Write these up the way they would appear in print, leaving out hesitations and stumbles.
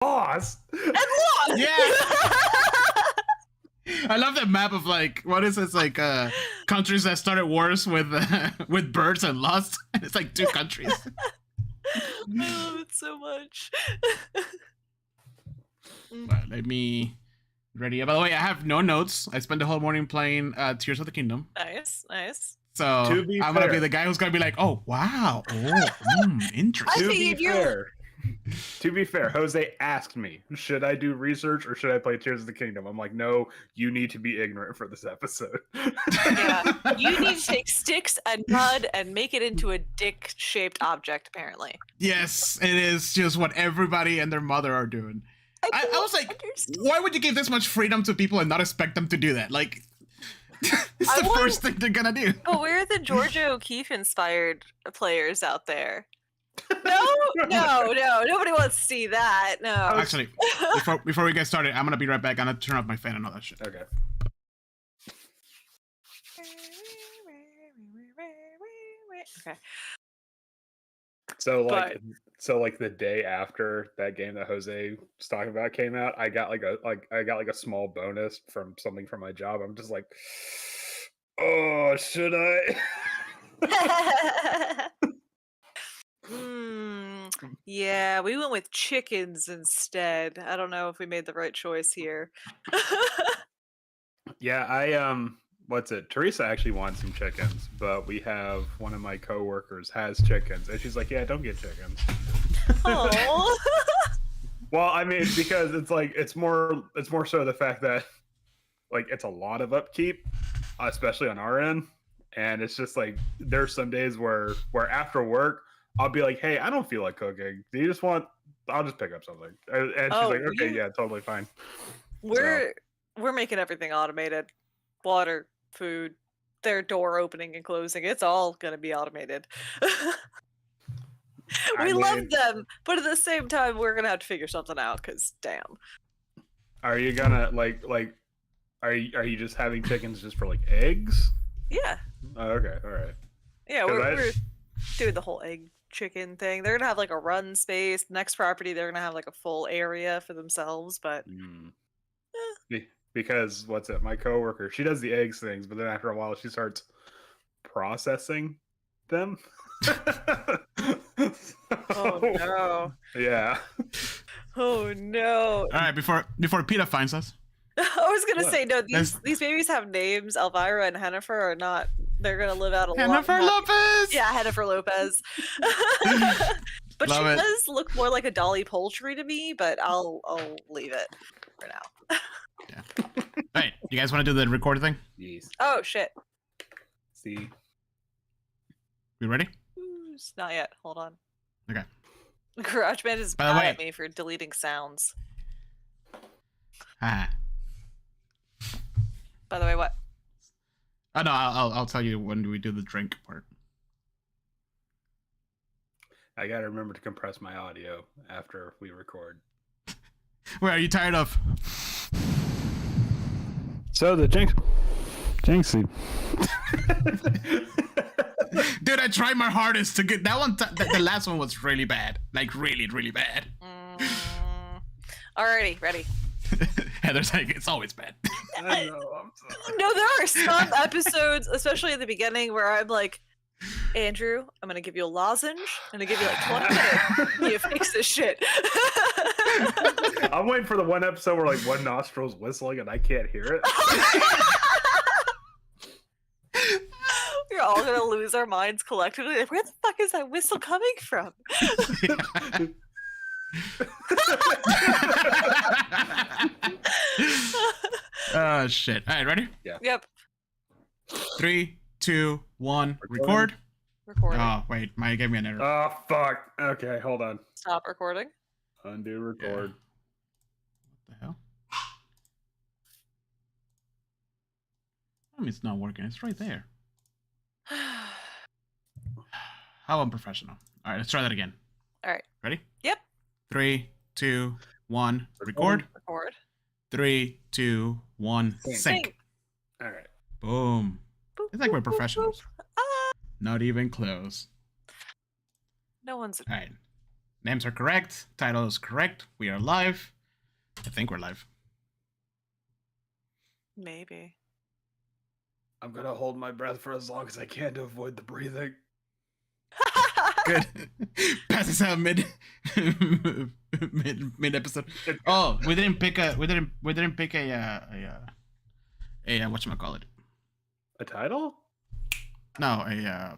lost. And lost. Yeah. I love that map of like, what is this, like countries that started wars with birds and lost. It's like 2 countries. I love it so much. Right, let me ready. By the way, I have no notes. I spent the whole morning playing Tears of the Kingdom. Nice, nice. So I'm gonna be the guy who's gonna be like, oh wow, interesting. To be fair, Jose asked me, should I do research or should I play Tears of the Kingdom? I'm like, no, you need to be ignorant for this episode. Yeah, you need to take sticks and mud and make it into a dick-shaped object, apparently. Yes, it is just what everybody and their mother are doing. I was like, why would you give this much freedom to people and not expect them to do that? Like, it's the first thing they're gonna do. But where are the Georgia O'Keeffe-inspired players out there? No, nobody wants to see that. No. Actually, before we get started, I'm gonna be right back. I'm gonna turn off my fan and all that shit. Okay. Okay. So like the day after that game that Jose was talking about came out, I got like a small bonus from something from my job. I'm just like, oh, should I? Yeah, we went with chickens instead. I don't know if we made the right choice here. Yeah, what's it? Teresa actually wants some chickens, but we have one of my coworkers has chickens, and she's like, "Yeah, don't get chickens." Oh. Well, I mean, because it's more so the fact that like it's a lot of upkeep, especially on our end, and it's just like there's some days where after work I'll be like, "Hey, I don't feel like cooking. Do you just want? I'll just pick up something." And she's like, "Okay, yeah, totally fine." We're making everything automated. Water, food, their door opening and closing. It's all going to be automated. We love them, but at the same time, we're going to have to figure something out because damn. Are you gonna like are you just having chickens just for like eggs? Yeah. Oh, okay, all right. Yeah, we're doing the whole egg chicken thing. They're going to have like a run space. Next property, they're going to have like a full area for themselves, but because what's it? My coworker, she does the eggs things, but then after a while, she starts processing them. Oh no! Yeah. Oh no! All right, before PETA finds us. I was gonna say no. These babies have names. Elvira and Hennifer are not. They're gonna live out a lot. Hennifer Lopez. Yeah, Hennifer Lopez. But she does look more like a Dolly Poultry to me. But I'll leave it for now. Yeah. All right, you guys want to do the record thing? Yes. Oh shit. See. We ready? Not yet. Hold on. Okay. GarageBand is mad at me for deleting sounds. Ah. By the way, what? Oh no, I'll tell you when we do the drink part. I gotta remember to compress my audio after we record. Wait, are you tired of? So the Jinxie. Dude, I tried my hardest to get that one. The last one was really bad, like really bad. Alrighty, ready. Heather's like, it's always bad. I know. I'm sorry. No, there are some episodes, especially at the beginning, where I'm like, Andrew, I'm gonna give you a lozenge. I'm gonna give you like 20 minutes. You fix this shit. I'm waiting for the one episode where like one nostril's whistling and I can't hear it. We're all gonna lose our minds collectively. Like, where the fuck is that whistle coming from? Oh shit! All right, ready? Yeah. Yep. 3, 2, 1. Record. Recording. Oh wait, Maya gave me an error. Oh fuck. Okay, hold on. Stop recording. Undo record. Yeah. What the hell? I mean, it's not working. It's right there. How unprofessional. All right, let's try that again. All right. Ready? Yep. 3, 2, 1. Record. Record. 3, 2, 1. Sync. All right. Boom. Boop, It's like we're boop, professionals. boop. Not even close. No one's. All right. Names are correct. Title is correct. We are live. I think we're live. Maybe. I'm gonna hold my breath for as long as I can to avoid the breathing. Good. Pass this out mid episode. Oh, we didn't pick a whatchamacallit. A title? No, a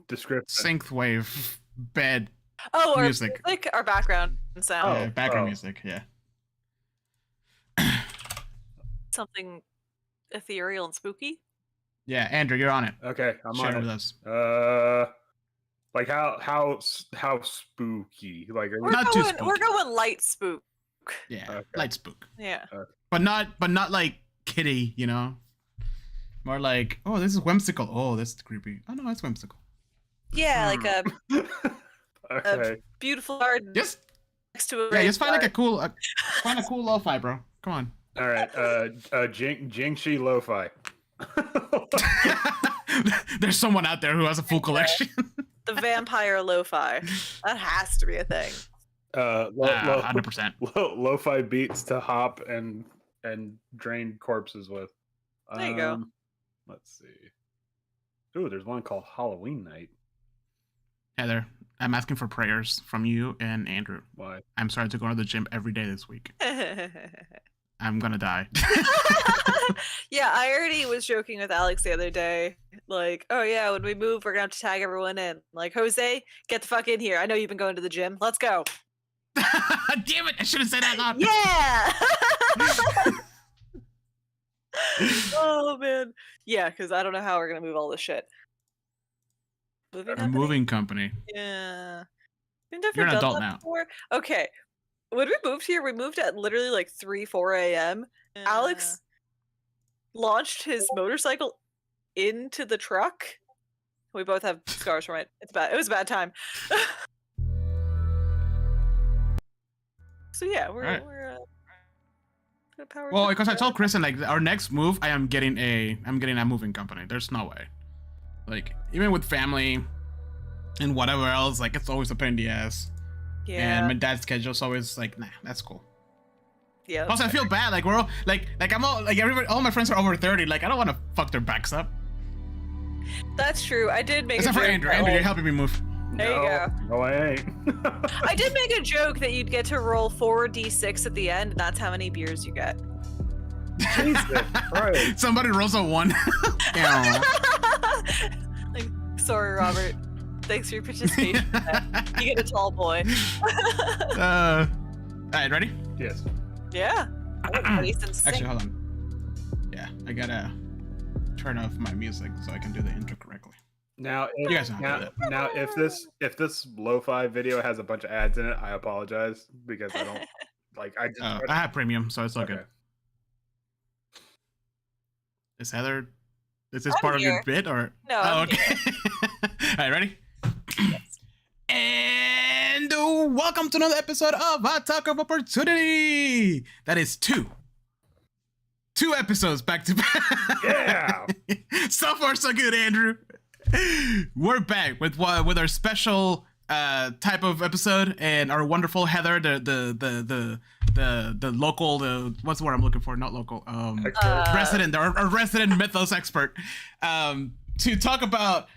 Description. synthwave bed Oh, music. our background sound. Yeah, background music, yeah. Something ethereal and spooky. Yeah, Andrew, you're on it. Okay, I'm Share on with it. us. Like how spooky? Like are we- Not too spooky. We're going light spook. Yeah, Okay. light spook. Yeah. But not like kitty, you know? More like, oh, this is whimsical. Oh, that's creepy. Oh no, it's whimsical. Yeah, like a okay. beautiful garden Just next to a just find like a graveyard. cool lo-fi, bro. Come on. All right. Jianshi lo-fi. There's someone out there who has a full collection. The vampire lo-fi. That has to be a thing. 100%. Lo-fi beats to hop and drain corpses with. There you go. Let's see. Ooh, there's one called Halloween Night. Heather, I'm asking for prayers from you and Andrew. Why? I'm starting to go to the gym every day this week. I'm gonna die. Yeah, I already was joking with Alex the other day. Like, oh yeah, when we move, we're gonna have to tag everyone in. Like, Jose, get the fuck in here. I know you've been going to the gym. Let's go. Damn it! I should have said that loud. Yeah. Oh man. Yeah, because I don't know how we're gonna move all this shit. Moving A company? moving company. Yeah. Think I've You're an done adult that now. before? Okay. When we moved here, we moved at literally like 3-4 a.m. Alex launched his motorcycle into the truck. We both have scars from it. It's bad. It was a bad time. So yeah, we're Alright. gonna power Well, through because I that. told Kristen like our next move, I'm getting a moving company. There's no way. Like even with family and whatever else, like it's always a pain in the ass. Yeah. And my dad's schedule's always like, nah, that's cool. Yeah. Plus, I feel bad. Like we're all like I'm all like everybody. All my friends are over 30. Like I don't want to fuck their backs up. That's true. I did make Except a for joke Andrew. that, Andrew, you're like- helping me move. There you go. No, I ain't. I did make a joke that you'd get to roll 4d6 at the end, and that's how many beers you get. Jesus Christ. Somebody rolls a 1. Ew. Like, sorry, Robert. Thanks for your participation. You get a tall boy. All right, ready? Yes. Yeah. Nice and sync. Actually, hold on. Yeah, I gotta turn off my music so I can do the intro correctly. Now, You guys know how to do that. now, if this lo-fi video has a bunch of ads in it, I apologize because I don't like. I just I have premium, so it's all okay. good. Is Heather? Is this I'm part of here. your bit or? No, Oh, I'm okay. All right, ready? And welcome to another episode of Attack of Opportunity. That is two episodes back to back. Yeah. So far, so good, Andrew. We're back with our special type of episode, and our wonderful Heather, the local, what's the word I'm looking for? Not local. Resident, our resident mythos expert, to talk about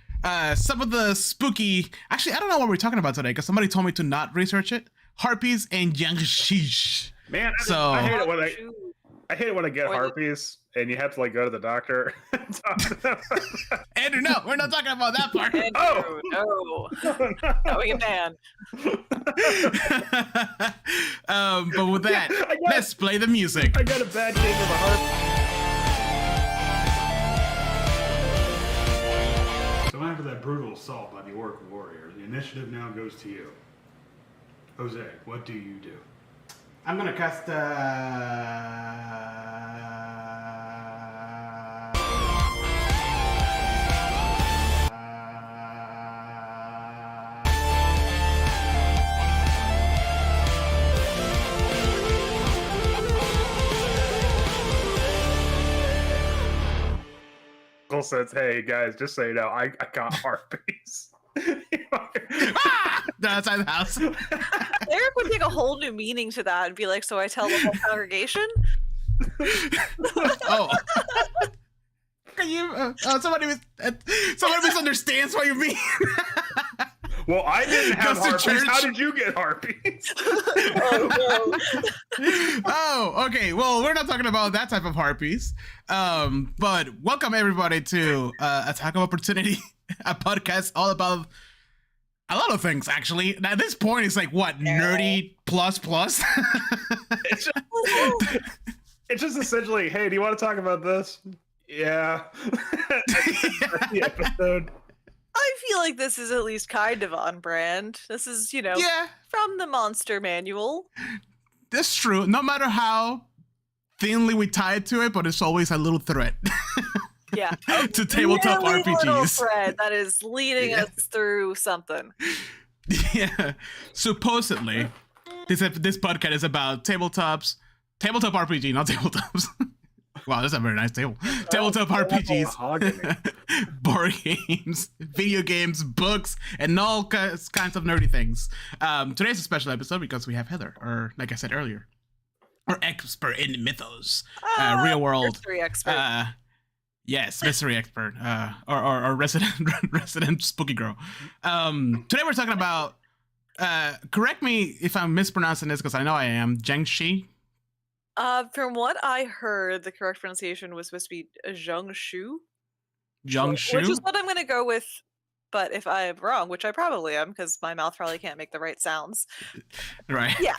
some of the spooky. Actually, I don't know what we're talking about today because somebody told me to not research it. Harpies and Jianshi. Man, So- I hate it when Shoot. I hate it when I get Or the- harpies and you have to like go to the doctor. and talk to them. Andrew, no, we're not talking about that part. Andrew, Oh! no. No, we can ban. But with that, let's play the music. I got a bad case of a harpy. So after that brutal assault by the orc warrior, the initiative now goes to you. Jose, what do you do? I'm gonna cast. Says, hey guys, just so you know, I got harpies. They're outside the house. Eric would take a whole new meaning to that and be like, so I tell the whole congregation? Oh. Can you? Somebody misunderstands what you mean. Well, I didn't have Goes to harpies. church. How did you get harpies? Oh, okay. Well, we're not talking about that type of harpies. But welcome everybody to Attack of Opportunity, a podcast all about a lot of things. Actually, at this point, it's like what nerdy plus. It's just essentially, hey, do you want to talk about this? Yeah. That's the episode. I feel like this is at least kind of on brand. This is, Yeah, from the Monster Manual. that's true. No matter how thinly we tie it to it, but it's always a little threat. Yeah. To tabletop Really little RPGs. thread that is leading us through something. Yeah. Supposedly, this podcast is about tabletop RPG, not tabletops. Wow, that's a very nice table. Tabletop RPGs, board games, video games, books, and all kinds of nerdy things. Today's a special episode because we have Heather, or like I said earlier, our expert in mythos, real world. Mystery expert. Yes, mystery expert, or resident spooky girl. Today we're talking about. Correct me if I'm mispronouncing this because I know I am. Jianshi. From what I heard, the correct pronunciation was supposed to be Jianshu. Jianshu. Which is what I'm going to go with. But if I'm wrong, which I probably am, because my mouth probably can't make the right sounds. Right. Yeah.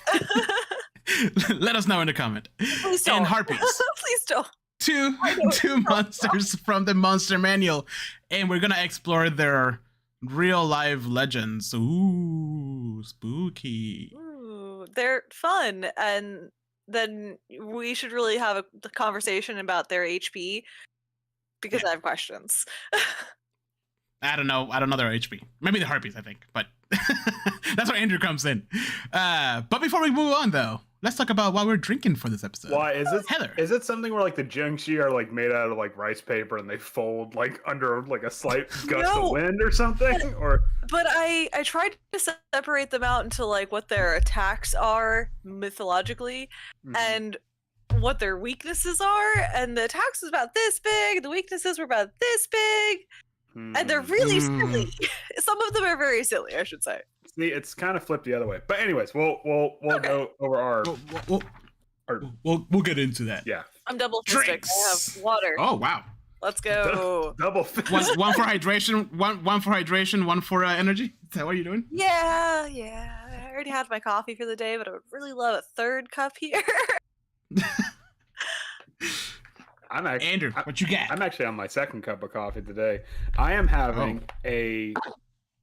Let us know in the comment. Please don't. And Harpies. Please don't. Two monsters from the Monster Manual, and we're gonna explore their real life legends. Ooh, spooky. Ooh, they're fun, and then we should really have a conversation about their HP because I have questions. I don't know their HP. Maybe the Harpies, I think, but that's where Andrew comes in. But before we move on, though, let's talk about what we're drinking for this episode. Why is it, Heather? Is it something where like the Jianshi are like made out of like rice paper and they fold like under like a slight gust of wind or something? Or but I tried to separate them out into like what their attacks are mythologically and what their weaknesses are, and the attacks was about this big, the weaknesses were about this big. And they're really silly. Some of them are very silly, I should say. See, it's kind of flipped the other way. But anyways, we'll go over our. We'll get into that. Yeah. I'm double fisted. I have water. Oh wow. Let's go. Double fist. One for hydration. One for hydration. One for energy. Is that what you're doing? Yeah. I already had my coffee for the day, but I would really love a third cup here. Andrew, what you got? I'm actually on my second cup of coffee today. I am having a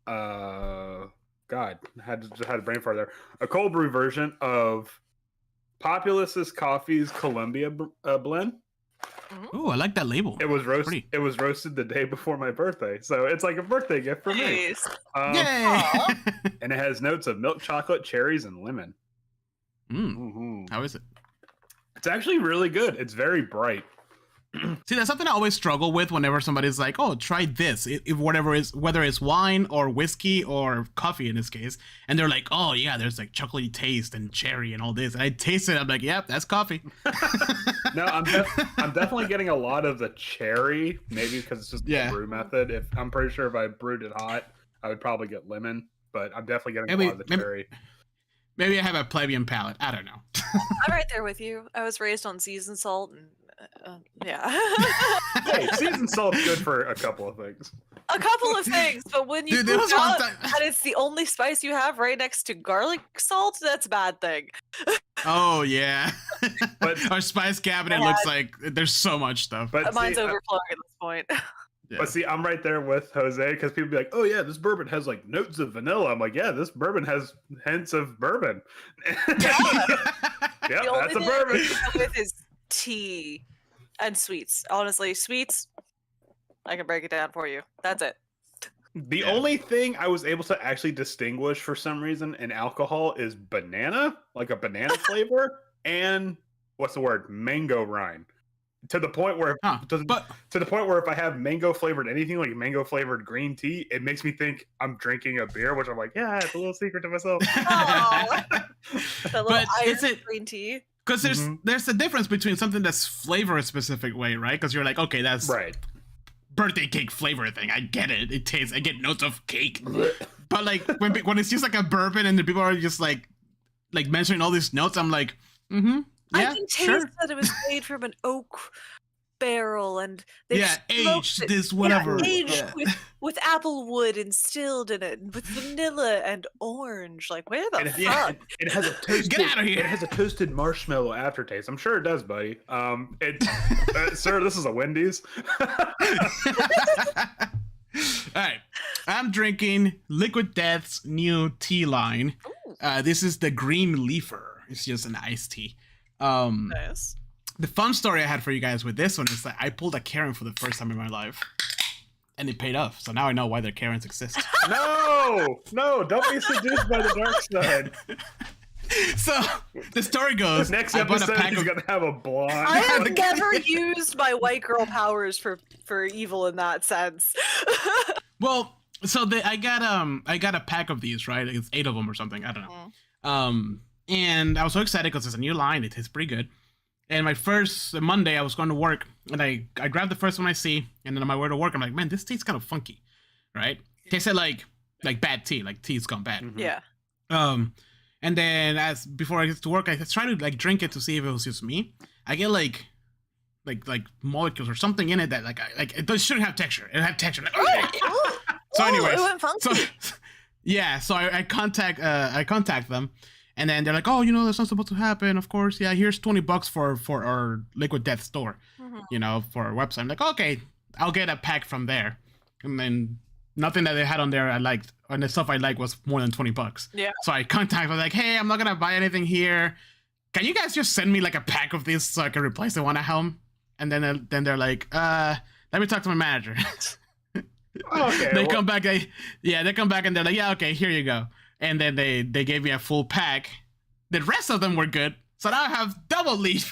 God, had a brain fart there. A cold brew version of Populous's Coffee's Columbia blend. Ooh, I like that label. It was roasted. It was roasted the day before my birthday, so it's like a birthday gift for me. Yay! And it has notes of milk chocolate, cherries, and lemon. How is it? It's actually really good. It's very bright. See, that's something I always struggle with whenever somebody's like, "Oh, try this," if whatever is, whether it's wine or whiskey or coffee in this case, and they're like, "Oh yeah, there's like chocolatey taste and cherry and all this," and I taste it, I'm like, "Yep, that's coffee." No, I'm definitely getting a lot of the cherry, maybe because it's just the brew method. I'm pretty sure if I brewed it hot, I would probably get lemon, but I'm definitely getting a lot of the cherry. Maybe I have a plebeian palate. I don't know. I'm right there with you. I was raised on seasoned salt, and yeah. Hey, seasoned salt's good for a couple of things. A couple of things, but when you Dude, out and it's the only spice you have right next to garlic salt, that's a bad thing. Oh yeah. But our spice cabinet looks like there's so much stuff. But mine's overflowing at this point. Yeah. But see, I'm right there with Jose because people be like, "Oh yeah, this bourbon has like notes of vanilla." I'm like, "Yeah, this bourbon has hints of bourbon." Yeah, that's a bourbon. With is tea and sweets. Honestly, sweets, I can break it down for you. That's it. The only thing I was able to actually distinguish for some reason in alcohol is banana, like a banana flavor, and what's the word? Mango rind. to the point where to the point where if I have mango flavored anything like mango flavored green tea, it makes me think I'm drinking a beer, which I'm like, yeah, it's a little secret to myself. But is it green tea? Because there's a difference between something that's flavored a specific way, right? Because you're like, okay, that's right. Birthday cake flavor thing. I get it. It tastes. I get notes of cake. But like when it's just like a bourbon and the people are just like mentioning all these notes, I'm like, yeah, I can taste that it was made from an oak barrel and they aged this whatever. Aged with apple wood instilled in it, with vanilla and orange. Like where the fuck? It has a toasted. Get out of here! It has a toasted marshmallow aftertaste. I'm sure it does, buddy. Sir, this is a Wendy's. All right, I'm drinking Liquid Death's new tea line. This is the Green Leafer. It's just an iced tea. Nice. The fun story I had for you guys with this one is that I pulled a Karen for the first time in my life, and it paid off. So now I know why their Karens exist. No, don't be seduced by the dark side. So the story goes, next episode he's gonna have a blonde. I have never used my white girl powers for evil in that sense. Well, so I got a pack of these, right? It's 8 of them or something. I don't know. And I was so excited because it's a new line. It tastes pretty good. And my first Monday, I was going to work, and I grabbed the first one I see, and then on my way to work, I'm like, man, this tastes kind of funky, right? Tasted like bad tea, like tea's gone bad. Mm-hmm. Yeah. And then before I get to work, I try to like drink it to see if it was just me. I get like molecules or something in it that it shouldn't have texture. It had texture. So anyways, it went funky. So I contact them. And then they're like, oh, that's not supposed to happen. Of course, yeah. Here's $20 for our Liquid Death store, for our website. I'm like, okay, I'll get a pack from there. And then nothing that they had on there I liked, and the stuff I liked was more than $20. Yeah. So I contacted them like, hey, I'm not gonna buy anything here. Can you guys just send me like a pack of these so I can replace the one at home? And then they're like, let me talk to my manager. Okay. They come back and they're like, yeah, okay, here you go. And then they gave me a full pack. The rest of them were good. So now I have double leaf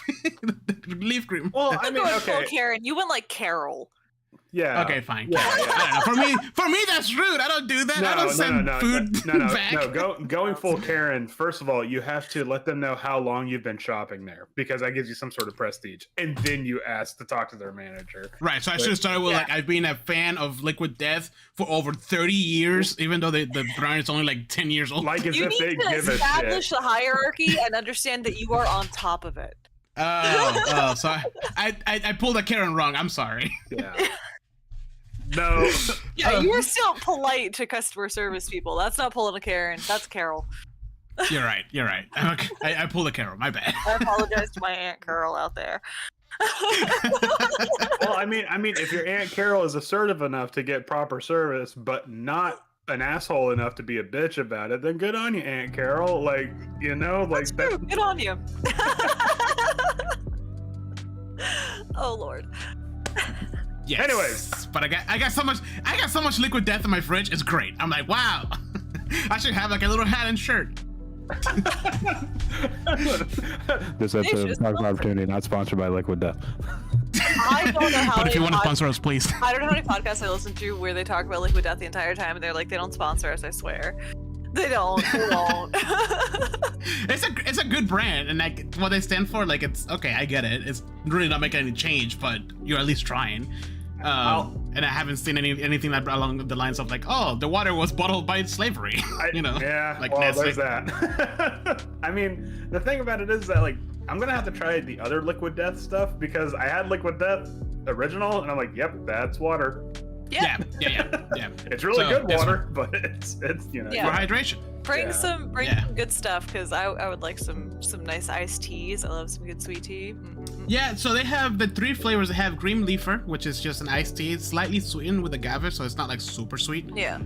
cream. Well, I mean, full Karen. You went like Carol. Yeah. Okay, fine. Yeah. I don't know. For me, that's rude. I don't do that. I don't send food back. No, going full Karen, first of all, you have to let them know how long you've been shopping there, because that gives you some sort of prestige. And then you ask to talk to their manager. Right, so I should have started with I've been a fan of Liquid Death for over 30 years, even though the brand is only like 10 years old. Like as if they give a shit. You need to establish the hierarchy and understand that you are on top of it. So I pulled a Karen wrong. I'm sorry. Yeah. No. Yeah, you were still polite to customer service people. That's not pulling a Karen. That's Carol. You're right. Okay. I pulled a Carol. My bad. I apologize to my Aunt Carol out there. Well, I mean, if your Aunt Carol is assertive enough to get proper service, but not an asshole enough to be a bitch about it, then good on you, Aunt Carol. Like, That's true. Good on you. Oh Lord. Yes. Anyways, but I got so much Liquid Death in my fridge. It's great. I'm like, wow. I should have like a little hat and shirt. This episode of Talk Opportunity not sponsored by Liquid Death. I don't know how. But if you want to sponsor us, please. I don't know how many podcasts I listen to where they talk about Liquid Death the entire time, and they're like, they don't sponsor us. I swear. They don't. They won't. It's a good brand, and like what they stand for, like it's okay. I get it. It's really not making any change, but you're at least trying. And I haven't seen anything that along the lines of like, oh, the water was bottled by slavery. Yeah. Like well, there's that. I mean, the thing about it is that like I'm gonna have to try the other Liquid Death stuff, because I had Liquid Death original, and I'm like, yep, that's water. Yeah. It's really good water, but it's for hydration. Bring some good stuff, because I would like some nice iced teas. I love some good sweet tea. Mm-hmm. Yeah, so they have the 3 flavors. They have Green Leafer, which is just an iced tea. It's slightly sweetened with agave, so it's not like super sweet. Yeah.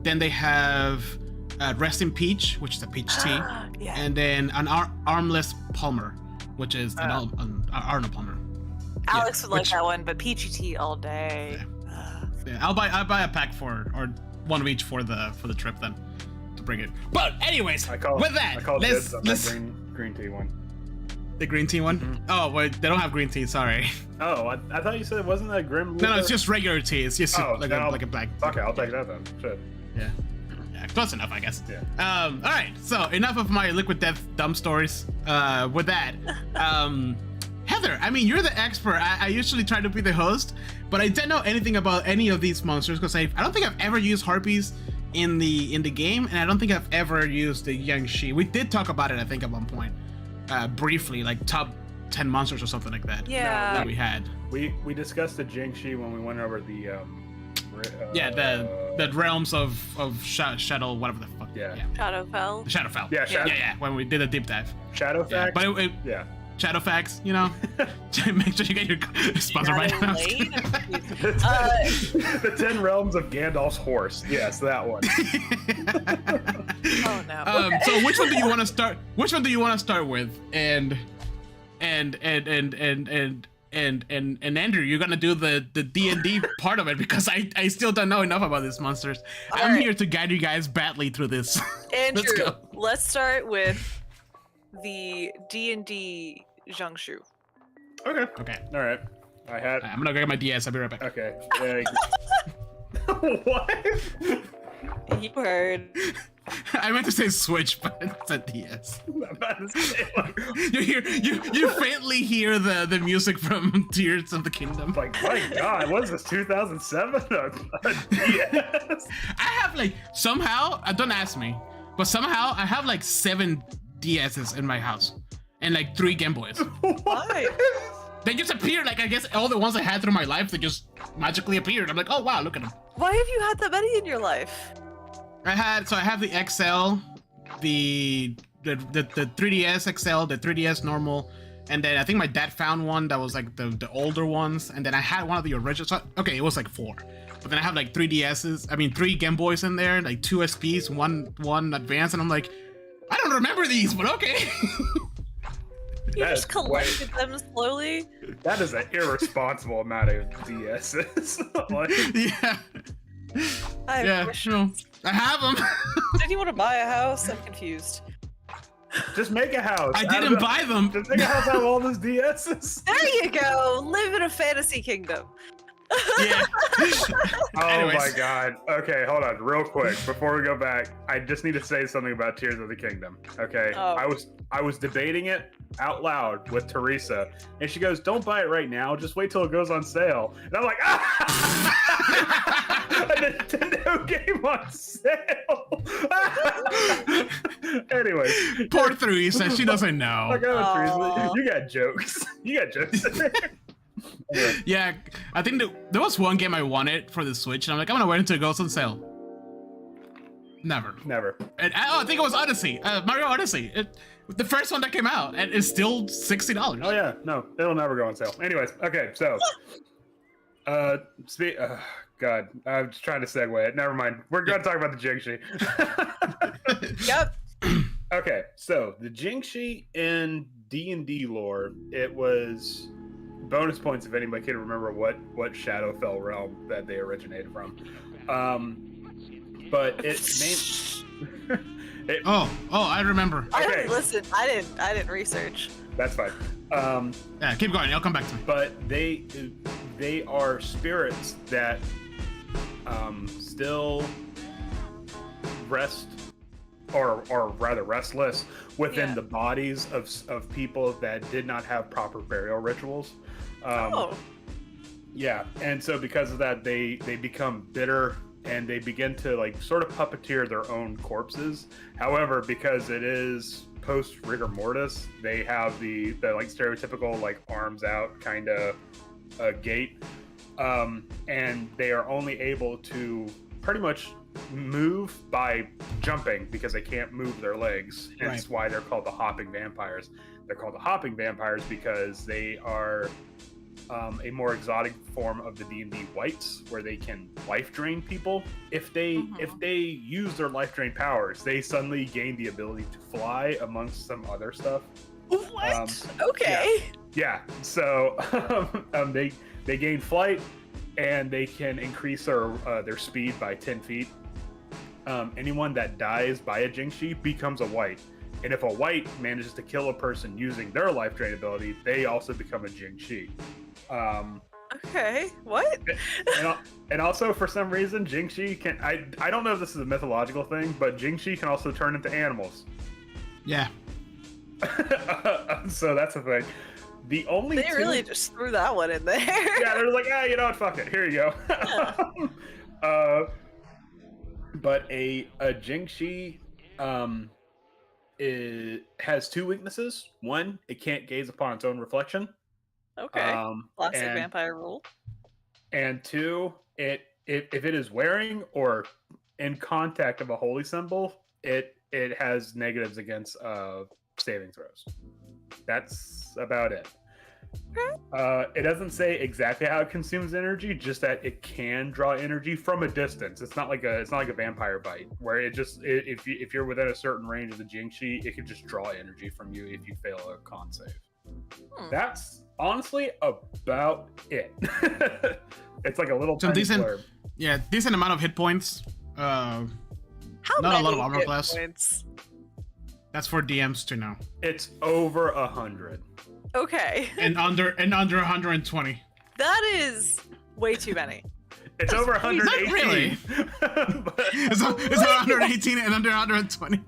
Then they have Resting Peach, which is a peach tea. Yeah. And then an Armless Palmer, which is an Arnold Palmer. Alex would like that one, but peachy tea all day. Yeah, I'll buy a pack or one of each for the trip then to bring it. But anyways, I call let's green tea one. The green tea one? Mhm. Oh, wait, they don't have green tea. Sorry. Oh, I thought you said it wasn't that Grim Reaper? No, it's just regular tea. It's just like a black. Okay, I'll take that then. Shit. Yeah, close enough, I guess. Yeah. All right. So enough of my liquid death dumb stories. With that, Heather, I mean, you're the expert. I usually try to be the host, but I didn't know anything about any of these monsters because I don't think I've ever used Harpies in the game, and I don't think I've ever used the Jianshi. We did talk about it, I think, at one point, briefly, like top 10 monsters or something like that. Yeah. That we had. We discussed the Jianshi when we went over the the realms of Shadow, whatever the fuck. Yeah. Shadowfell. The Shadowfell. Yeah, yeah. When we did a deep dive. Shadowfax. But it, yeah. Shadowfax, you know. Make sure you get your sponsor right now. The 10 realms of Gandalf's horse. Yes, that one. Oh no. So which one do you want to start? Which one do you want to start with? And Andrew, you're gonna do the D&D part of it because I still don't know enough about these monsters. I'm here to guide you guys badly through this. Andrew, Let's go. let's start with the D&D Jianshu. Okay. Okay. All right. I'm gonna go get my DS. I'll be right back. Okay. What? You heard. I meant to say Switch, but it's a DS. I'm about to say, like, You faintly hear the music from Tears of the Kingdom. like, my God, what is this? 2007? A DS? I have like somehow. Don't ask me, but somehow I have like 7 DSs in my house and like 3 Game Boys. Why? They just appeared. Like I guess all the ones I had through my life, they just magically appeared. I'm like, oh wow, look at them. Why have you had that many in your life? I have the XL, the 3DS XL, the 3DS normal, and then I think my dad found one that was like the older ones, and then I had one of the original. So, okay, it was like 4, but then I have like 3 Game Boys in there, like 2 SPs, one Advance, and I'm like, I don't remember these, but okay. You just collected them slowly. That is an irresponsible amount of DSs. Like, I have Yeah, questions. I have them. Did you want to buy a house? I'm confused. just make a house. I didn't buy them. Just make a house out of all those DSs. There you go. Live in a fantasy kingdom. Yeah. Oh Anyways. my God. Okay, hold on, real quick before we go back. I just need to say something about Tears of the Kingdom. Okay, Oh. I was debating it out loud with Teresa, and she goes, "Don't buy it right now. Just wait till it goes on sale." And I'm like, "Ah, a Nintendo game on sale." Anyway, Poor Teresa, she doesn't know. like, oh, Teresa, Aw. you got jokes. You got jokes. Anyway. Yeah, I think there was one game I wanted for the Switch, and I'm like, I'm gonna wait until it goes on sale. Never. Never. And I think it was Odyssey, Mario Odyssey, the first one that came out, and it's still $60. Oh yeah, no, it'll never go on sale. Anyways, okay, so, God, I'm just trying to segue it. Never mind. We're going to talk about the Jianshi. Yep. Okay, so the Jianshi in D&D lore, it was bonus points if anybody can remember what Shadowfell realm that they originated from. But it Oh, I remember. Okay. Listen, I didn't research. That's fine. Yeah, keep going. I'll come back to me. But they are spirits that still rest, or rather restless within the bodies of people that did not have proper burial rituals. Yeah, and so because of that, they become bitter and they begin to like sort of puppeteer their own corpses. However, because it is post rigor mortis, they have the like stereotypical like arms out kind of gait, and they are only able to pretty much move by jumping because they can't move their legs. That's why they're called the hopping vampires. They're called the hopping vampires because they are a more exotic form of the D&D whites, where they can life drain people. If they use their life drain powers, they suddenly gain the ability to fly amongst some other stuff. What? Okay. Yeah. So they gain flight, and they can increase their speed by 10 feet. Anyone that dies by a Jianshi becomes a white, And if a white manages to kill a person using their life drain ability, they also become a Jianshi. Okay, what? And also, for some reason, Jianshi can... I don't know if this is a mythological thing, but Jianshi can also turn into animals. Yeah. So that's a thing. The only They really just threw that one in there. Yeah, they're like, you know what, fuck it, here you go. Yeah. But a Jianshi has two weaknesses. One, it can't gaze upon its own reflection. Okay. Classic and, vampire rule. And two, if it is wearing or in contact of a holy symbol, it has negatives against saving throws. That's about it. It doesn't say exactly how it consumes energy, just that it can draw energy from a distance. It's not like a vampire bite where if you're within a certain range of the Jianshi, it can just draw energy from you if you fail a con save. That's honestly about it. It's like a little tiny decent blurb. Yeah, decent amount of hit points. How not many a lot of armor hit class. points? That's for DMs to know. It's over 100. Okay. And under 120. That is way too many. It's over 118. Not really. But, It's 118 and under 120.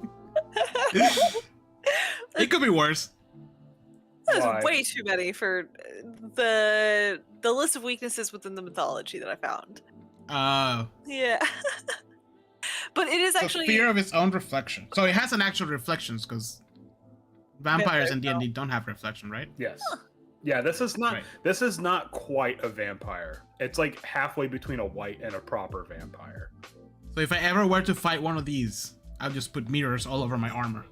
It could be worse. That is Why? way too many for the list of weaknesses within the mythology that I found. Yeah. But it is actually the fear of its own reflection. So it has an actual reflections because vampires in Vampire, D&D don't have reflection, right? yes. Yeah, this is not Right. this is not quite a vampire. It's like halfway between a white and a proper vampire. So if I ever were to fight one of these, I'll just put mirrors all over my armor.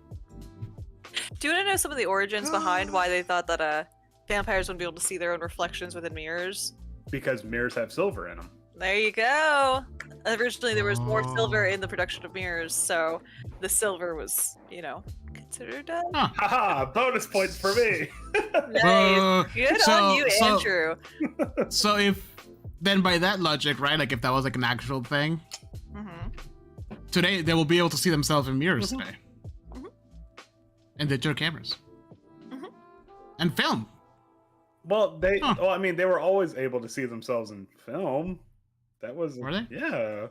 Do you want to know some of the origins behind why they thought that vampires wouldn't be able to see their own reflections within mirrors? Because mirrors have silver in them. There you go. Originally, there was more silver in the production of mirrors, so the silver was, considered done. Haha, bonus points for me. Nice. Good on you, Andrew. So if then by that logic, right? Like if that was like an actual thing, today they will be able to see themselves in mirrors today, and digital cameras, and film. Well, they were always able to see themselves in film. That was Were they? Yeah.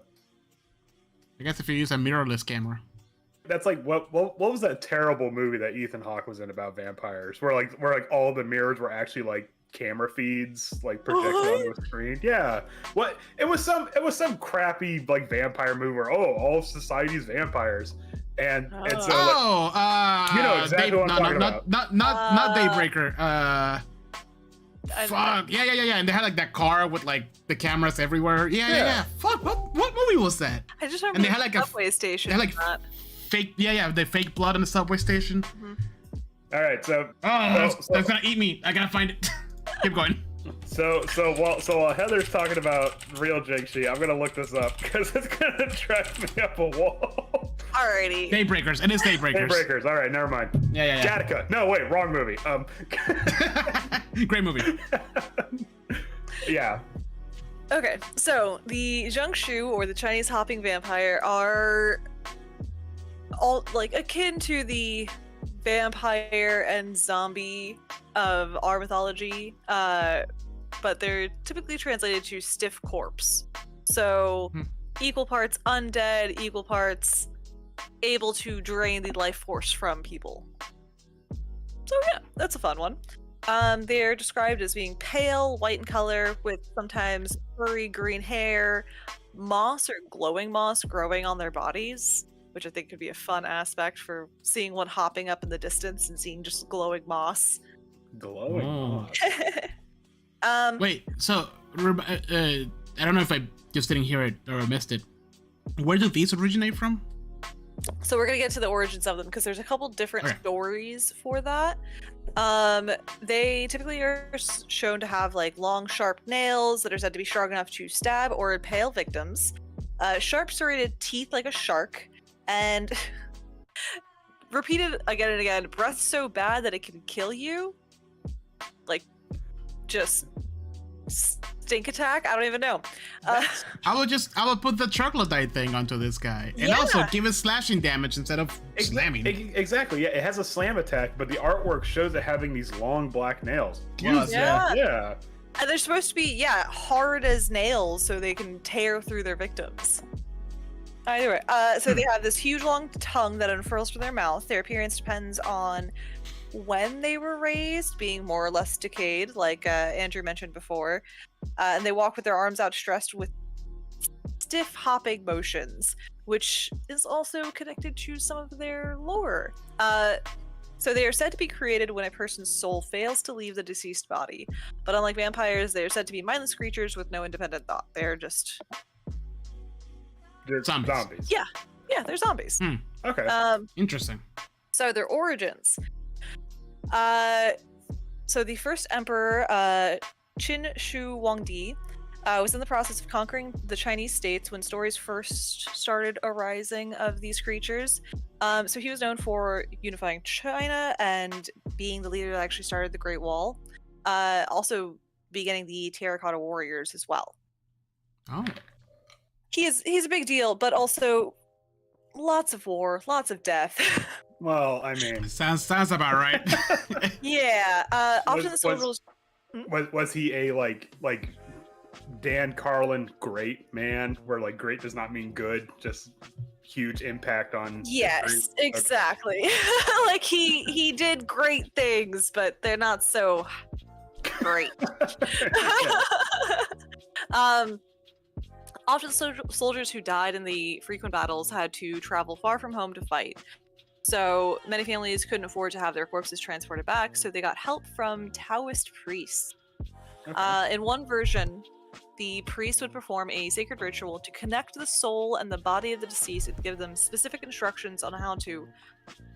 I guess if you use a mirrorless camera. That's like what was that terrible movie that Ethan Hawke was in about vampires, where all the mirrors were actually like camera feeds, like projected on the screen. Yeah. What? It was some crappy like vampire movie where all of society's vampires, and so you know exactly what I'm talking about. Not Daybreaker. Fuck. Yeah. And they had like that car with like the cameras everywhere. Yeah. Fuck. What movie was that? I just remember And they had like the subway station. They had like fake. Yeah. The fake blood in the subway station. All right, so that's gonna eat me. I gotta find it. Keep going. So while Heather's talking about real Jianshi, I'm gonna look this up because it's gonna drive me up a wall. Alrighty. Daybreakers. It is Daybreakers. Daybreakers. All right, never mind. Yeah. Gattaca. No, wait, wrong movie. Great movie. Yeah. Okay, so the Jianshi, or the Chinese hopping vampire, are all like akin to the vampire and zombie of our mythology, but they're typically translated to stiff corpse. So equal parts undead, equal parts able to drain the life force from people. So yeah, that's a fun one. They're described as being pale, white in color, with sometimes furry green hair, moss or glowing moss growing on their bodies, which I think could be a fun aspect for seeing one hopping up in the distance and seeing just glowing moss. Glowing moss. Wait, so I don't know if I just didn't hear it or missed it. Where do these originate from? So we're gonna get to the origins of them because there's a couple different stories for that. They typically are shown to have like long, sharp nails that are said to be strong enough to stab or impale victims, sharp serrated teeth like a shark, and repeated again and again, breath so bad that it can kill you. Like, just stink attack. I don't even know. I would put the troglodyte thing onto this guy, and also give it slashing damage instead of slamming. Exactly. Yeah, it has a slam attack, but the artwork shows it having these long black nails. Yeah. And they're supposed to be hard as nails, so they can tear through their victims. Anyway, so they have this huge long tongue that unfurls from their mouth. Their appearance depends on when they were raised, being more or less decayed, like Andrew mentioned before. And they walk with their arms outstretched with stiff hopping motions, which is also connected to some of their lore. So they are said to be created when a person's soul fails to leave the deceased body. But unlike vampires, they are said to be mindless creatures with no independent thought. They're just... They're zombies. Yeah, they're zombies. Okay. Interesting. So their origins. So the first emperor, Qin Shi Huangdi, was in the process of conquering the Chinese states when stories first started arising of these creatures. So he was known for unifying China and being the leader that actually started the Great Wall. Also beginning the Terracotta Warriors as well. Oh. He's a big deal, but also lots of war, lots of death. Well, I mean, sounds about right. Yeah. Often the soldiers. Was he a like Dan Carlin great man, where like great does not mean good, just huge impact on Yes, exactly. Like he did great things, but they're not so great. Often soldiers who died in the frequent battles had to travel far from home to fight. So many families couldn't afford to have their corpses transported back, so they got help from Taoist priests. Okay. In one version, the priest would perform a sacred ritual to connect the soul and the body of the deceased and give them specific instructions on how to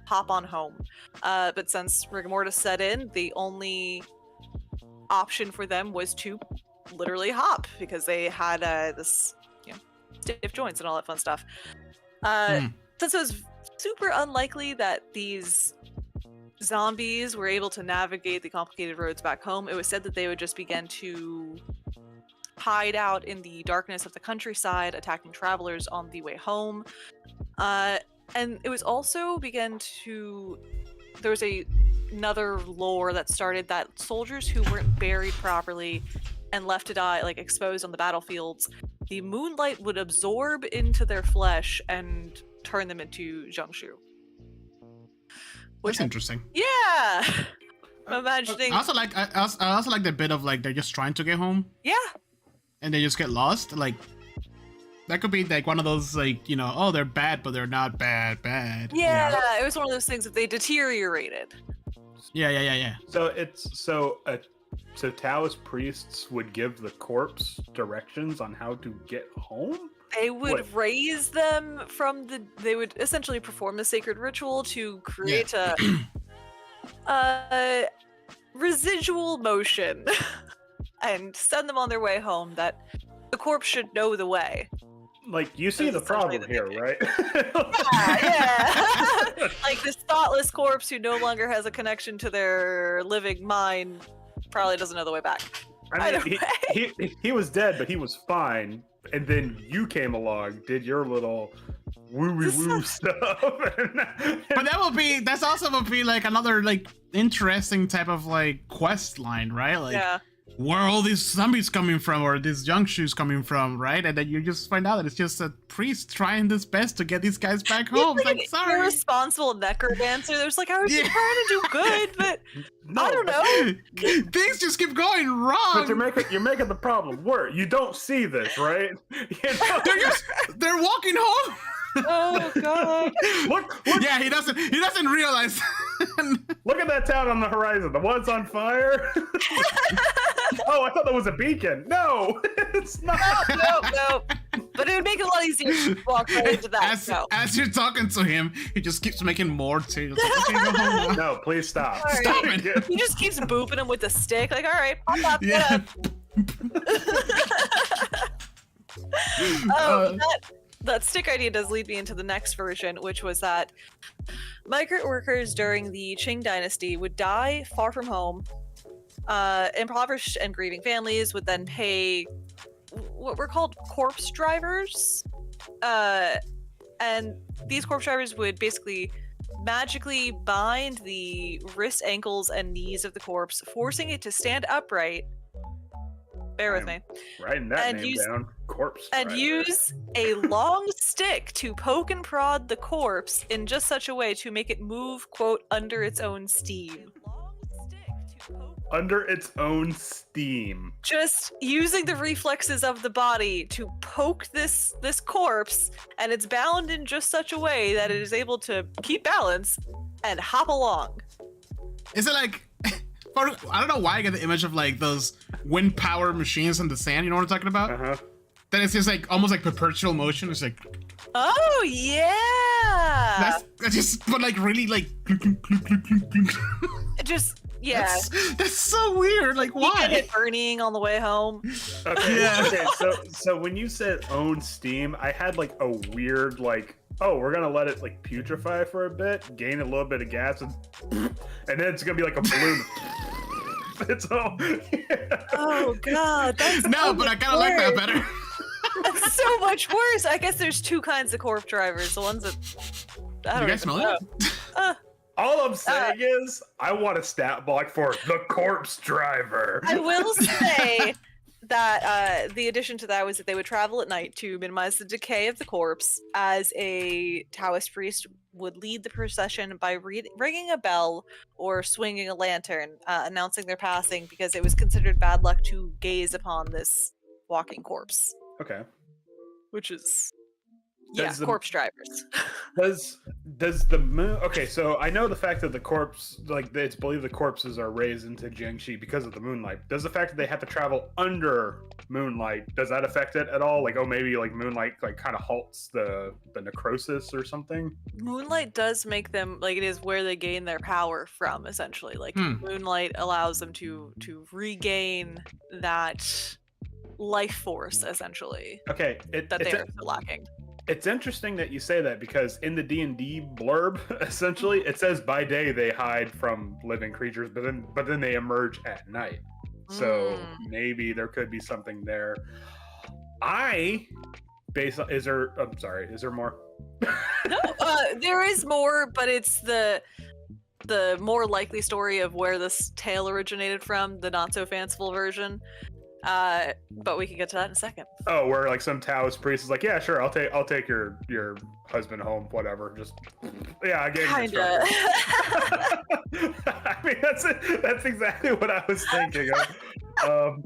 hop on home. But since rigor mortis set in, the only option for them was to literally hop, because they had this stiff joints and all that fun stuff. Since it was super unlikely that these zombies were able to navigate the complicated roads back home, it was said that they would just begin to hide out in the darkness of the countryside, attacking travelers on the way home. And it was also there was another lore that started that soldiers who weren't buried properly and left to die, like exposed on the battlefields, the moonlight would absorb into their flesh and turn them into Jianshi. That's interesting. Yeah. I'm imagining. I also like the bit of like they're just trying to get home. Yeah. And they just get lost. Like that could be like one of those like, oh, they're bad, but they're not bad. Yeah, it was one of those things that they deteriorated. Yeah. So Taoist priests would give the corpse directions on how to get home? They would raise them they would essentially perform the sacred ritual to create a residual motion and send them on their way home that the corpse should know the way. Like, you see the problem here, right? Yeah. Like this thoughtless corpse who no longer has a connection to their living mind probably doesn't know the way back. I mean, he was dead, but he was fine. And then you came along, did your little woo stuff. But that's also would be like another like interesting type of like quest line, right? Like, where are all these zombies coming from, or these Jianshis coming from, right? And then you just find out that it's just a priest trying his best to get these guys back home. Like, sorry, irresponsible necromancer. There's like, I was just trying to do good, but I don't know. Things just keep going wrong. But you're making the problem worse. You don't see this, right? They're walking home. Oh god. Look. Yeah, he doesn't realize. Look at that town on the horizon. The one's on fire. Oh, I thought that was a beacon. No, it's not. No. But it would make it a lot easier to walk right into that. As you're talking to him, he just keeps making more too. Like, okay, go home. No, please stop. Stop it. He just keeps booping him with the stick. Like, all right, pop up. Yeah. That stick idea does lead me into the next version, which was that migrant workers during the Qing dynasty would die far from home, Impoverished and grieving families would then pay what were called corpse drivers. And these corpse drivers would basically magically bind the wrists, ankles, and knees of the corpse, forcing it to stand upright. Bear with me. Writing that name down. Corpse And driver. use a long stick to poke and prod the corpse in just such a way to make it move, quote, under its own steam. Under its own steam. Just using the reflexes of the body to poke this corpse, and it's bound in just such a way that it is able to keep balance and hop along. Is it like, I don't know why I get the image of like those wind power machines in the sand, you know what I'm talking about? Uh-huh. Then it's just like almost like perpetual motion. It's like, Oh yeah. that's just, but like really like, Just yeah. That's so weird. Like, You why? get it burning on the way home. Okay, Yeah. okay, so when you said own steam, I had like a weird like, oh, we're gonna let it like putrefy for a bit, gain a little bit of gas, and then it's gonna be like a balloon. It's all. Oh god, that's No, so but I much kind of like that worse. better. That's so much worse. I guess there's two kinds of corpse drivers. The ones that I You don't guys even smell know. it? All I'm saying is, I want a stat block for the corpse driver. I will say that the addition to that was that they would travel at night to minimize the decay of the corpse, as a Taoist priest would lead the procession by ringing a bell or swinging a lantern, announcing their passing, because it was considered bad luck to gaze upon this walking corpse. Okay. Which is Does the- corpse drivers. Does the moon? Okay, so I know the fact that the corpse, like it's believed the corpses are raised into Jianshi because of the moonlight. Does the fact that they have to travel under moonlight, does that affect it at all? Like, oh, maybe like moonlight like kind of halts the necrosis or something. Moonlight does make them, like, it is where they gain their power from, essentially. Like moonlight allows them to regain that life force, essentially, Okay, that they are so lacking. It's interesting that you say that, because in the D&D blurb, essentially, it says by day they hide from living creatures, but then they emerge at night. So maybe there could be something there. Is there more? No, there is more, but it's the more likely story of where this tale originated from, the not so fanciful version. But we can get to that in a second. Oh, where like some Taoist priest is like, yeah, sure, I'll take your husband home, whatever. Just I gave him Kinda. I mean, that's exactly what I was thinking of.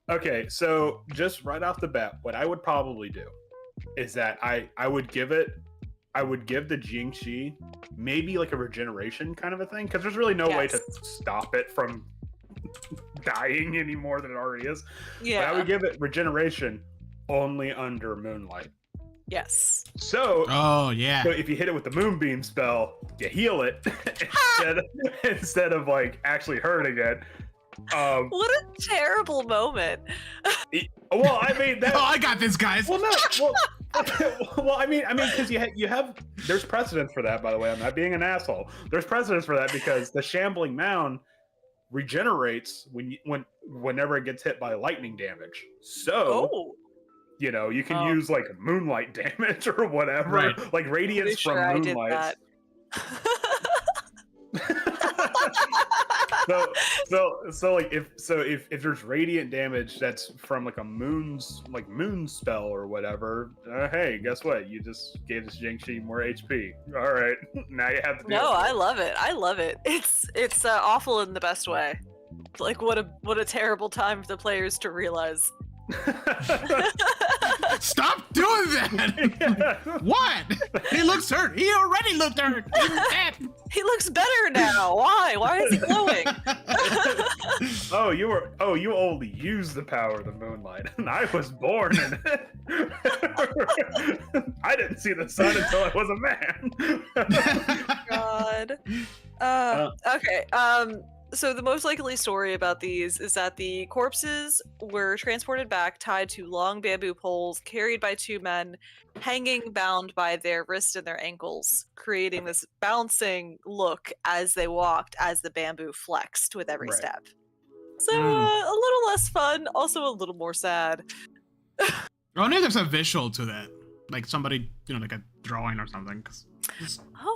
Okay, so just right off the bat, what I would probably do is that I would give the Jianshi maybe like a regeneration kind of a thing, because there's really no way to stop it from dying any more than it already is. Yeah. But I would give it regeneration only under moonlight. Yes. So Oh yeah. so if you hit it with the moonbeam spell, you heal it instead of like actually hurting it. What a terrible moment. Well, I mean that. Oh, I got this, guys. Well, no. Well, I mean, because you have. There's precedence for that, by the way. I'm not being an asshole. There's precedence for that because the shambling mound regenerates whenever it gets hit by lightning damage. So, you can use like moonlight damage or whatever, like radiance from moonlight. So if there's radiant damage that's from like a moon spell or whatever, hey, guess what? You just gave this Jianshi more HP. All right, now you have to. No, I love it. I love it. It's awful in the best way. Like what a terrible time for the players to realize. Stop doing that! What? He looks hurt. He already looked hurt. He was dead. He looks better now. Why? Why is he glowing? You only use the power of the moonlight, and I was born in it. I didn't see the sun until I was a man. God. Okay. So the most likely story about these is that the corpses were transported back, tied to long bamboo poles, carried by two men, hanging bound by their wrists and their ankles, creating this bouncing look as they walked, as the bamboo flexed with every step. So a little less fun, also a little more sad. I wonder if there's a visual to that, like somebody, like a drawing or something.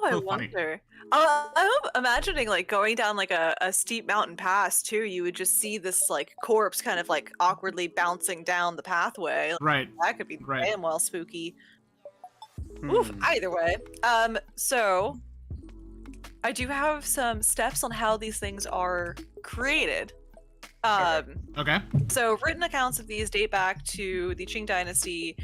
I wonder. I'm imagining like going down like a steep mountain pass too. You would just see this like corpse kind of like awkwardly bouncing down the pathway. Right. That could be damn well spooky. Oof. Hmm. Either way. So I do have some steps on how these things are created. Okay. So written accounts of these date back to the Qing Dynasty.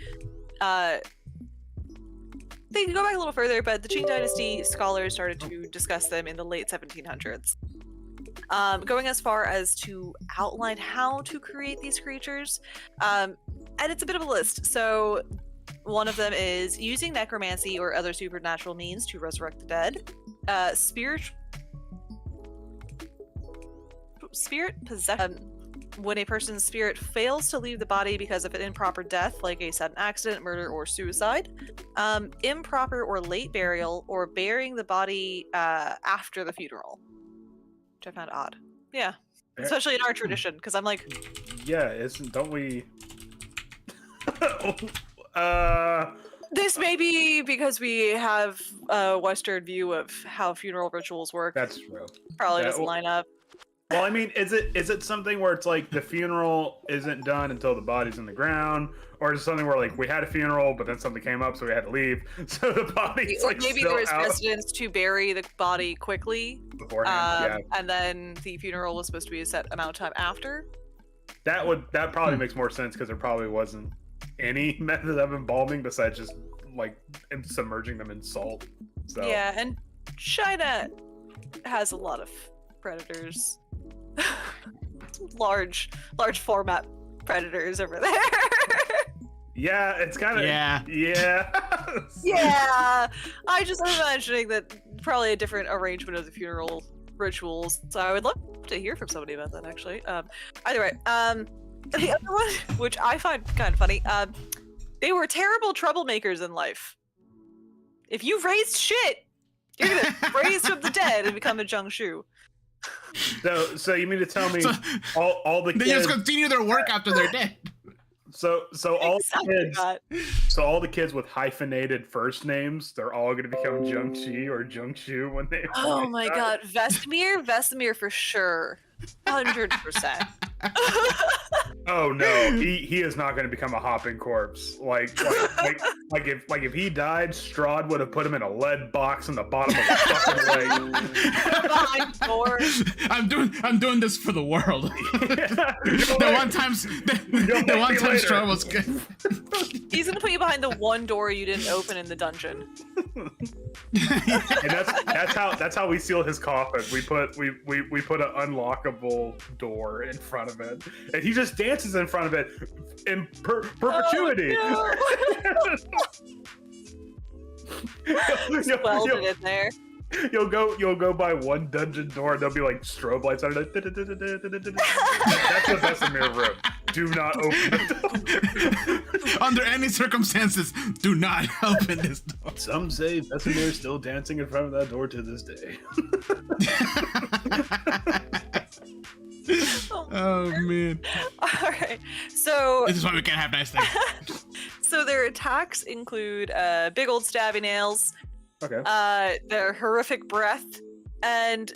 They can go back a little further, but the Qing Dynasty scholars started to discuss them in the late 1700s. Going as far as to outline how to create these creatures. And it's a bit of a list. So one of them is using necromancy or other supernatural means to resurrect the dead. Spirit possession. When a person's spirit fails to leave the body because of an improper death, like a sudden accident, murder, or suicide, improper or late burial, or burying the body after the funeral, which I found odd. Yeah, especially in our tradition, because I'm like, yeah, don't we? This may be because we have a Western view of how funeral rituals work. That's true. Probably doesn't line up. Well, I mean, is it something where it's like the funeral isn't done until the body's in the ground, or is it something where like we had a funeral but then something came up so we had to leave, so the body's like maybe still there was out precedence to bury the body quickly beforehand? and then the funeral was supposed to be a set amount of time after. That probably makes more sense because there probably wasn't any method of embalming besides just like submerging them in salt. So Yeah, and China has a lot of predators. large format predators over there. yeah, it's kind of Yeah. Yeah, I just am imagining that probably a different arrangement of the funeral rituals. So I would love to hear from somebody about that actually. Either way, the other one, which I find kind of funny, they were terrible troublemakers in life. If you raised shit, you're gonna raise from the dead and become a Jiangshu. So you mean to tell me all the They kids just continue their work after they're dead. so all Exactly the kids that. so all the kids with hyphenated first names, they're all going to become Jiangshi or Jiangshu when they Oh my god, Vesemir for sure. 100%. Oh no, he is not going to become a hopping corpse. Like if he died, Strahd would have put him in a lead box in the bottom of the fucking lake. Behind doors. I'm doing this for the world. The one time Strahd was good. He's gonna put you behind the one door you didn't open in the dungeon. And that's how we seal his coffin. We put an unlockable door in front of it, and he just dances in front of it in perpetuity. Oh, no. Welded in there. You'll go by one dungeon door, and there'll be like strobe lights on it. That's the Vesemir room. Do not open the door. Under any circumstances, do not open this door. Some say Vesemir is still dancing in front of that door to this day. Oh man. Alright, so This is why we can't have nice things. so their attacks include big old stabby nails, Okay. their horrific breath, and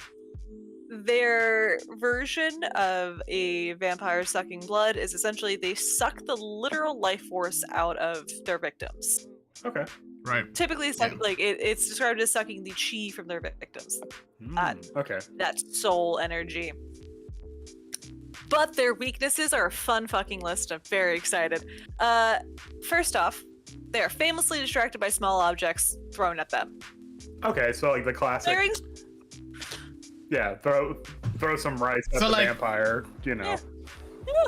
their version of a vampire sucking blood is essentially they suck the literal life force out of their victims. Okay. Right. Typically, it's described as sucking the chi from their victims. Okay. That soul energy. But their weaknesses are a fun fucking list. I'm very excited. First off, they are famously distracted by small objects thrown at them. Okay, so like the classic. Yeah, throw some rice at the vampire, you know. Yeah.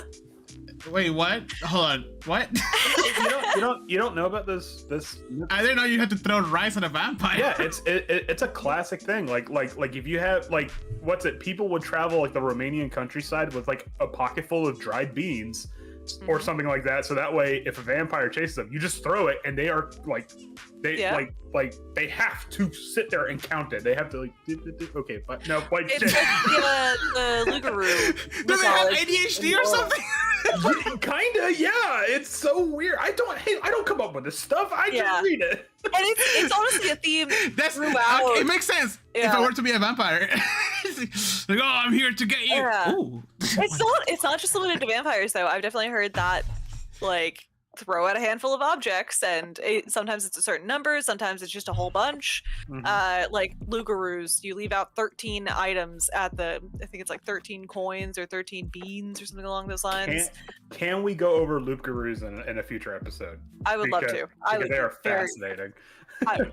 Wait, what? Hold on. What? you don't know about this I didn't know you had to throw rice at a vampire. Yeah, it's a classic thing. Like if you have like people would travel like the Romanian countryside with like a pocket full of dried beans or something like that. So that way, if a vampire chases them, you just throw it, and they are like they have to sit there and count it. They have to like okay, but no, like it's like the Lugaroo. Do they have ADHD or something? Kinda, yeah. It's so weird. I don't come up with this stuff. I just read it. And it's honestly a theme throughout. It makes sense if I were to be a vampire. Like, oh, I'm here to get you. Yeah. Ooh. It's not just limited to vampires though. I've definitely heard that, like, throw out a handful of objects, and sometimes it's a certain number, sometimes it's just a whole bunch. Like Lugaroos, you leave out 13 items at I think it's like 13 coins or 13 beans or something along those lines. Can we go over Lugaroos in a future episode? I would love to. Because they are fascinating.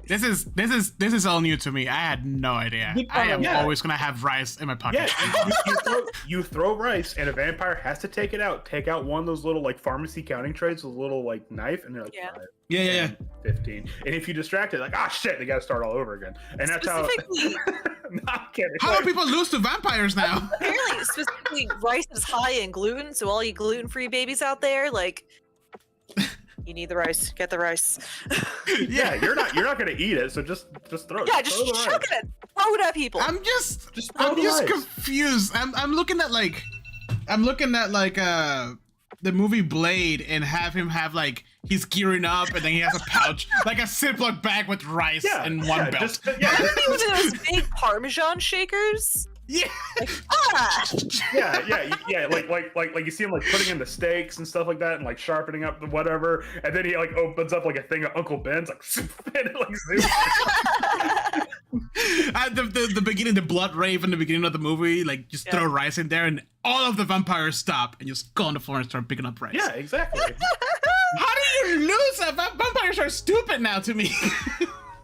This is all new to me. I had no idea. I am always gonna have rice in my pocket. Yeah, you throw rice, and a vampire has to take it out. Take out one of those little like pharmacy counting trays with a little like knife, and they're like 5, 10, 15. And if you distract it, like shit, they gotta start all over again. And that's how. Not kidding. How do people lose to vampires now? Apparently, specifically, rice is high in gluten, so all you gluten-free babies out there, like. You need the rice. Get the rice. Yeah, you're not gonna eat it, so just throw it. Yeah, just chuck it. Throw it at people. I'm just confused. I'm looking at the movie Blade and have him have like he's gearing up and then he has a pouch like a Ziploc bag with rice and one belt. Those big Parmesan shakers. Yeah. Like you see him like putting in the steaks and stuff like that, and like sharpening up the whatever, and then he like opens up like a thing of Uncle Ben's like, and it like zooms. At the beginning, the blood rave in the beginning of the movie, like just throw rice in there, and all of the vampires stop and just go on the floor and start picking up rice. Yeah, exactly. How do you lose that? Vampires are stupid now to me.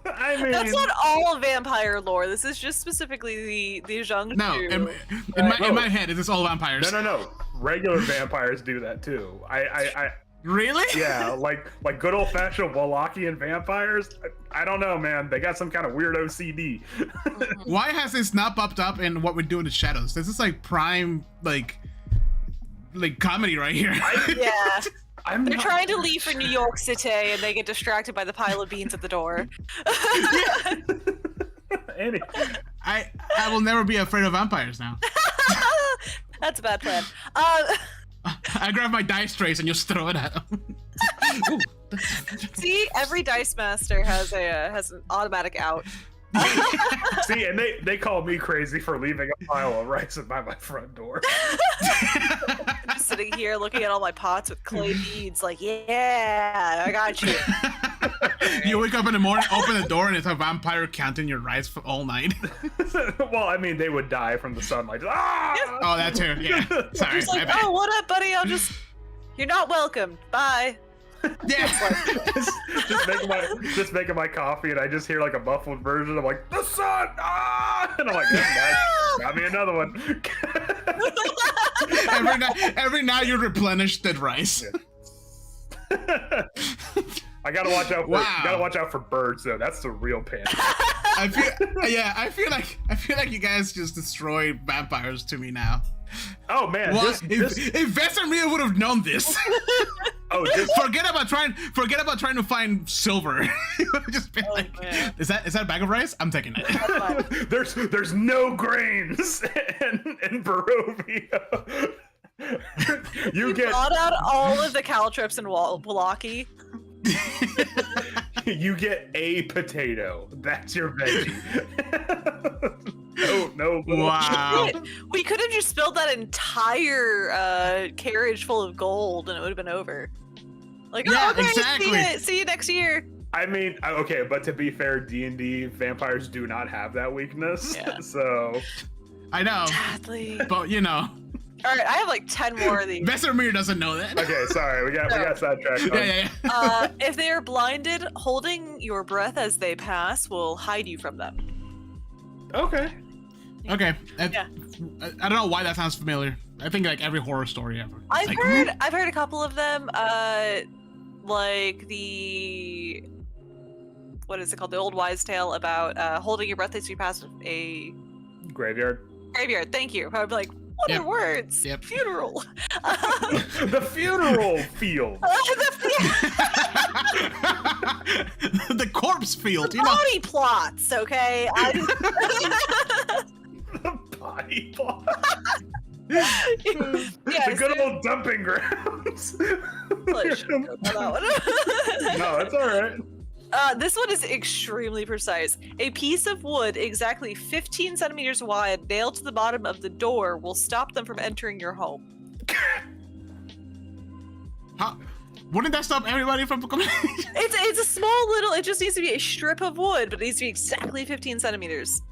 I mean, that's not all vampire lore. This is just specifically the Jianshi. No, in my head, it is all vampires. No. Regular vampires do that too. I really? Yeah, like good old fashioned Wallachian vampires. I don't know, man. They got some kind of weird OCD. Why has this not popped up in What We Do in the Shadows? This is like prime like comedy right here. Yeah. They're trying to leave for New York City, and they get distracted by the pile of beans at the door. Andy. I will never be afraid of vampires now. That's a bad plan. I grab my dice trays and just throw it at them. See, every dice master has an automatic out. See, and they call me crazy for leaving a pile of rice by my front door. Just sitting here looking at all my pots with clay beads, like, yeah, I got you. You wake up in the morning, open the door, and it's a vampire counting your rice for all night. Well, I mean, they would die from the sunlight. Ah! Oh, that too. Yeah. Sorry. Just like, oh, what up, buddy? You're not welcome. Bye. Yeah. just making my coffee, and I just hear like a muffled version of like the sun. Ah! And I'm like, got me another one. every night you replenish that rice. I gotta watch out. Gotta watch out for birds, though. That's the real pain. I feel like you guys just destroyed vampires to me now. Oh man! Well, if Vesemir would have known this. Forget about trying to find silver. Just be man. Is that a bag of rice? I'm taking it. There's no grains in Barovia. You brought out all of the caltrops in Wallachie. You get a potato. That's your veggie. No. Wow. We could have just spilled that entire carriage full of gold, and it would have been over. Like, yeah, okay, exactly. See you next year. I mean, okay, but to be fair, D&D vampires do not have that weakness. Yeah. So I know. Sadly. But you know. All right, I have like 10 more of these. Vesemir doesn't know that. Okay, sorry, we got sidetracked. Yeah. If they are blinded, holding your breath as they pass will hide you from them. Okay. Okay. Yeah. I don't know why that sounds familiar. I think like every horror story ever. I've heard a couple of them. Like the what is it called? The old wives' tale about holding your breath as you pass a graveyard. Graveyard. Thank you. I'm like, what are words? Yep. Funeral. The funeral field. The corpse field. The body plots. Okay. body plot. The good old dumping grounds. I shouldn't go that one. No, it's all right. This one is extremely precise. A piece of wood exactly 15 centimeters wide nailed to the bottom of the door will stop them from entering your home. How? Wouldn't that stop everybody from coming? It's a small little, it just needs to be a strip of wood, but it needs to be exactly 15 centimeters.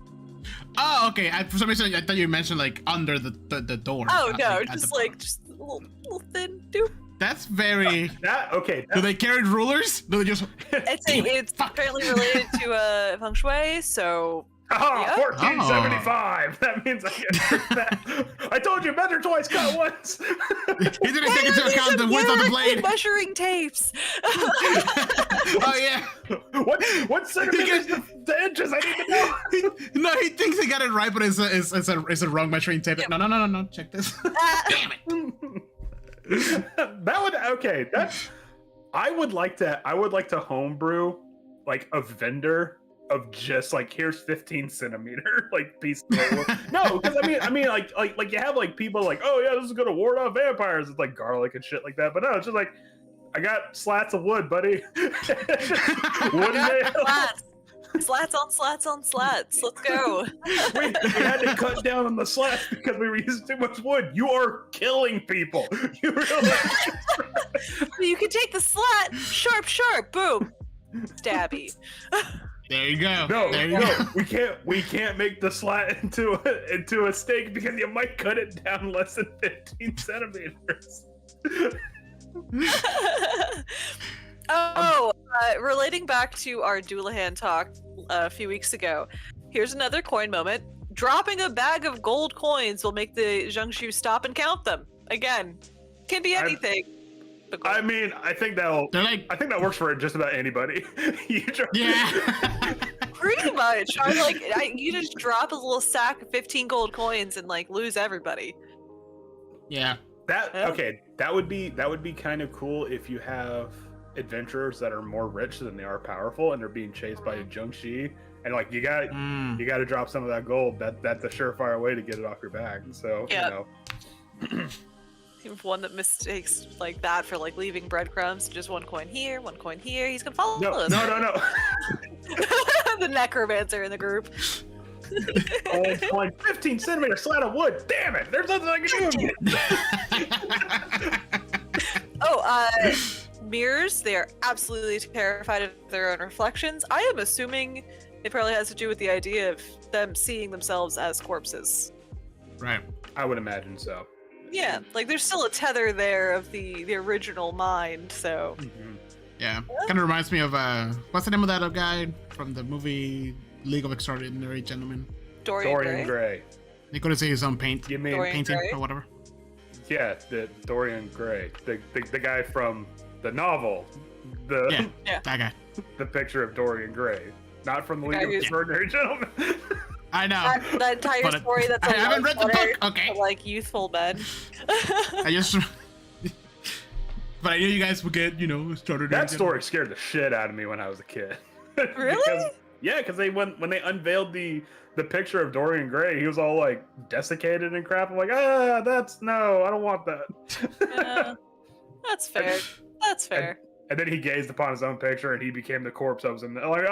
Oh, okay. For some reason, I thought you mentioned like under the door. Oh no, like, just a little thin doop. That's very. Okay. Do they carry rulers? Do they just? It's apparently related to feng shui, so. Oh, 1475. That means I get that. I told you, measure twice, cut once. He didn't take into account the width of the blade. Measuring tapes. Oh yeah. What centimeters the inches? I need to know. No, he thinks he got it right, but it's a wrong measuring tape. Yep. No. Check this. Damn it. That wood. Okay, that's. I would like to homebrew like a vendor of just like here's 15 centimeter like piece of wood. No, because I mean like you have like people like, oh yeah, this is gonna ward off vampires. It's like garlic and shit like that. But no, it's just like I got slats of wood, buddy. Wooden nails. Slats on slats on slats. Let's go. We had to cut down on the slats because we were using too much wood. You are killing people. You really. You can take the slat, sharp, boom, stabby. There you go. No, there you go. we can't make the slat into a steak because you might cut it down less than 15 centimeters. Relating back to our Doulahan talk a few weeks ago, here's another coin moment. Dropping a bag of gold coins will make the Jianshi stop and count them. Again, can be anything. I mean, I think that works for just about anybody. Yeah. Pretty much. You just drop a little sack of 15 gold coins and like lose everybody. Yeah. That would be kind of cool if you have adventurers that are more rich than they are powerful and they're being chased by a Jianshi and like you got to drop some of that gold. That's a surefire way to get it off your back. So you know. One that mistakes like that for like leaving breadcrumbs, just one coin here, he's gonna follow us. No. The necromancer in the group. Oh, 15 centimeter slat of wood. Damn it! There's nothing I can do. Mirrors. They are absolutely terrified of their own reflections. I am assuming it probably has to do with the idea of them seeing themselves as corpses. Right. I would imagine so. Yeah, like there's still a tether there of the original mind, so. Mm-hmm. Yeah, kind of reminds me of what's the name of that guy from the movie League of Extraordinary Gentlemen? Dorian Gray. He couldn't see his own paint. You mean painting Gray? or whatever? Yeah, the Dorian Gray, the guy from the novel, yeah, that guy. The picture of Dorian Gray, not from the League of Extraordinary Gentlemen. I know. That entire story that's I haven't read the book. Okay. For, like youthful men. But I knew you guys would get, started. That story scared the shit out of me when I was a kid. Really? Because when they unveiled the picture of Dorian Gray, he was all like desiccated and crap. I'm like, I don't want that. That's fair. That's fair. And then he gazed upon his own picture, and he became the corpse of him. Like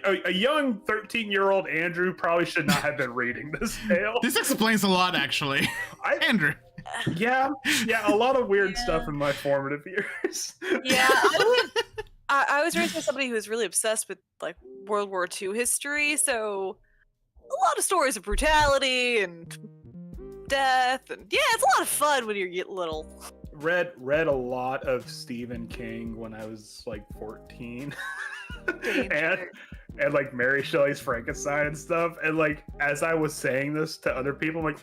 a young 13-year-old Andrew probably should not have been reading this tale. This explains a lot, actually. Andrew. Yeah, a lot of weird stuff in my formative years. Yeah, I was raised by somebody who was really obsessed with like World War II history, so a lot of stories of brutality and death, and yeah, it's a lot of fun when you're little. Read a lot of Stephen King when I was like 14. and like Mary Shelley's Frankenstein and stuff. And like as I was saying this to other people, I'm like,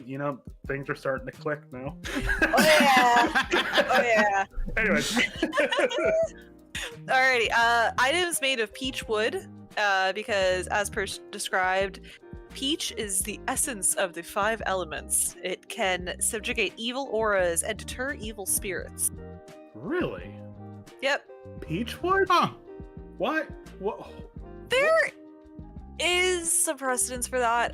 things are starting to click now. Oh yeah. Anyways. Alrighty. Items made of peach wood, because as per described, peach is the essence of the 5 elements. It can subjugate evil auras and deter evil spirits. Really? Yep. Peach wood? Huh. What? There is some precedence for that.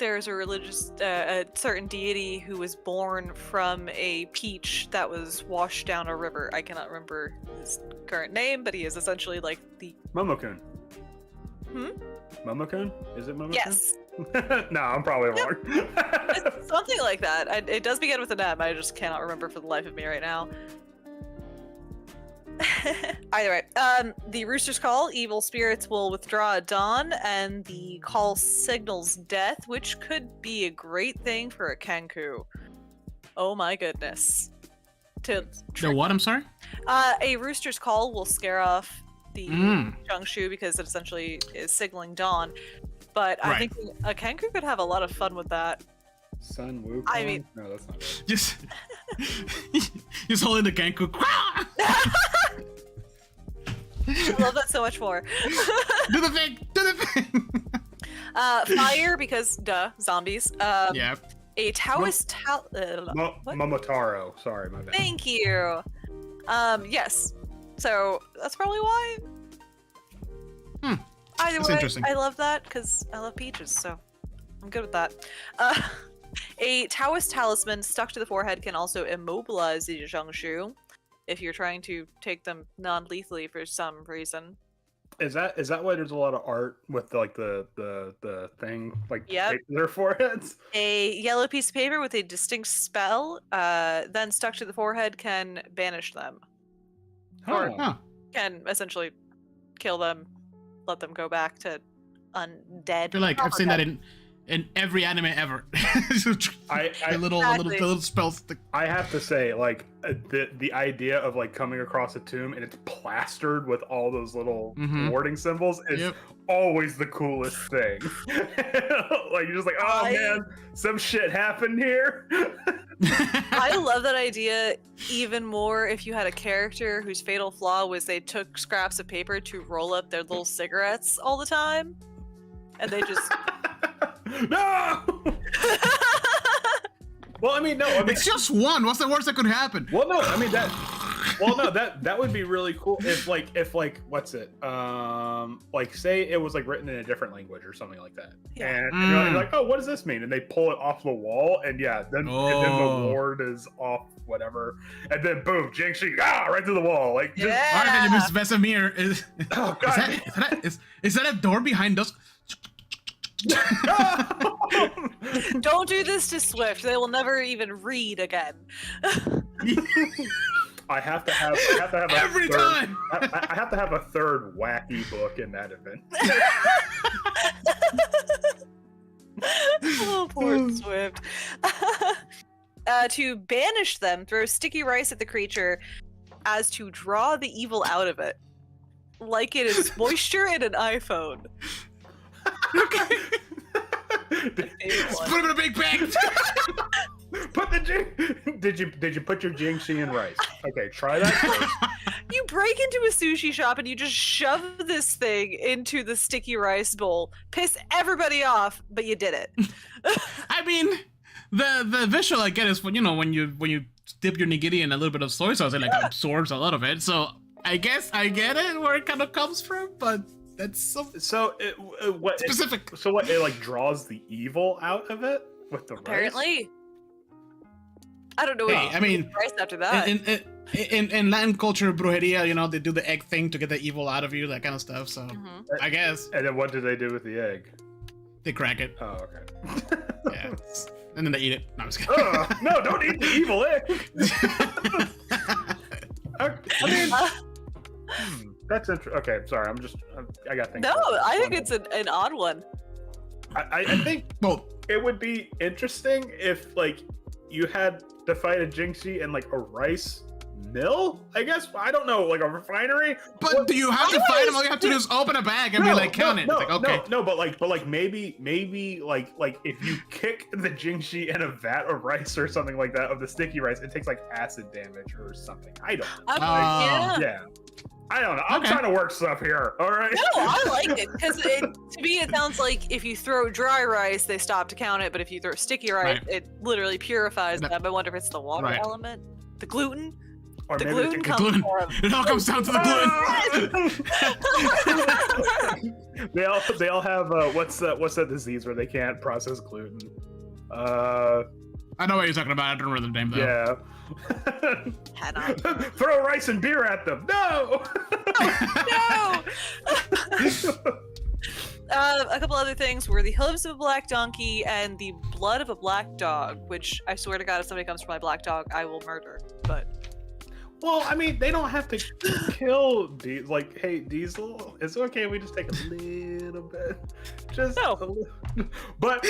there's a religious, a certain deity who was born from a peach that was washed down a river. I cannot remember his current name, but he is essentially like the... Momokun. Hmm? Momokun? Is it Momokun? Yes. No, I'm probably wrong. It's something like that. It does begin with an M. I just cannot remember for the life of me right now. Either way, the rooster's call, evil spirits will withdraw at dawn, and the call signals death, which could be a great thing for a Kenku. Oh my goodness. The what? I'm sorry? A rooster's call will scare off the Jianshi because it essentially is signaling dawn. But I think a Kenku could have a lot of fun with that. Sun Wukong? I mean... No, that's not it. Just holding the Kenku. I love that so much more. Do the thing! Do the thing! Fire, because, duh, zombies. Yeah. A Taoist... Momotaro. Sorry, my bad. Thank you. Yes. So, that's probably why. Either That's way, interesting. I love that, because I love peaches, so I'm good with that. A Taoist talisman stuck to the forehead can also immobilize the Jiangshu if you're trying to take them non-lethally for some reason. Is that why there's a lot of art with like the thing like Yep. their foreheads? A yellow piece of paper with a distinct spell, then stuck to the forehead, can banish them. Or Huh. can essentially kill them, let them go back to undead. I feel like I've seen that in every anime ever. The little spells. I have to say, like the idea of like coming across a tomb and it's plastered with all those little warding symbols is always the coolest thing. Like you're just like, oh man, some shit happened here. I love that idea even more if you had a character whose fatal flaw was they took scraps of paper to roll up their little cigarettes all the time, and they just no. Well, I mean, no. I mean, it's just one. What's the worst that could happen? Well, no. I mean that. Well, no. That would be really cool if what's it? Like say it was like written in a different language or something like that, and you're like, oh, what does this mean? And they pull it off the wall, and then the ward is off, whatever, and then boom, Jianshi, right through the wall, like. Just, All right, then you missed Vesemir. Oh God! Is that a door behind us? Don't do this to Swift. They will never even read again. I have to have every time. I have to have a third wacky book in that event. Oh, poor Swift. To banish them, throw sticky rice at the creature as to draw the evil out of it. Like it is moisture in an iPhone. Just put him in a big bag. Did you put your Jianshi in rice? Okay, try that first. You break into a sushi shop and you just shove this thing into the sticky rice bowl. Piss everybody off, but you did it. I mean, the visual I get is when you dip your nigiri in a little bit of soy sauce, it like absorbs a lot of it. So I guess I get it where it kind of comes from, but that's so specific. So what? It like draws the evil out of it with the apparently. Rice? I don't know. Hey, I mean, rice after that. In Latin culture, brujeria, they do the egg thing to get the evil out of you, that kind of stuff. So I guess. And then what do they do with the egg? They crack it. Oh, okay. Yeah, and then they eat it. No, I'm just kidding. No, don't eat the evil egg. I mean. That's interesting. Okay, sorry. I got things. No, I think it's an odd one. I think it would be interesting if like you had to fight a Jianshi in like a rice mill. I guess I don't know, like a refinery. But do you have to fight them? All you have to do is open a bag and be like, count it. Like, okay. No, but maybe like if you kick the Jianshi in a vat of rice or something like that of the sticky rice, it takes like acid damage or something. I don't know. Yeah. I don't know. I'm trying to work stuff here. All right. No, I like it because to me it sounds like if you throw dry rice, they stop to count it, but if you throw sticky rice, it literally purifies them. I wonder if it's the water element, the gluten. Or The maybe gluten it's comes gluten. for him. It all comes down to the gluten. they all have what's that disease where they can't process gluten? I know what you're talking about. I don't remember the name though. Yeah. Cannot. Throw rice and beer at them. No. No! A couple other things were the hooves of a black donkey and the blood of a black dog, which I swear to God, if somebody comes for my black dog, I will murder. But Well, I mean, they don't have to kill Diesel. Like, hey, Diesel, it's okay. We just take a little bit. Just No. a little. But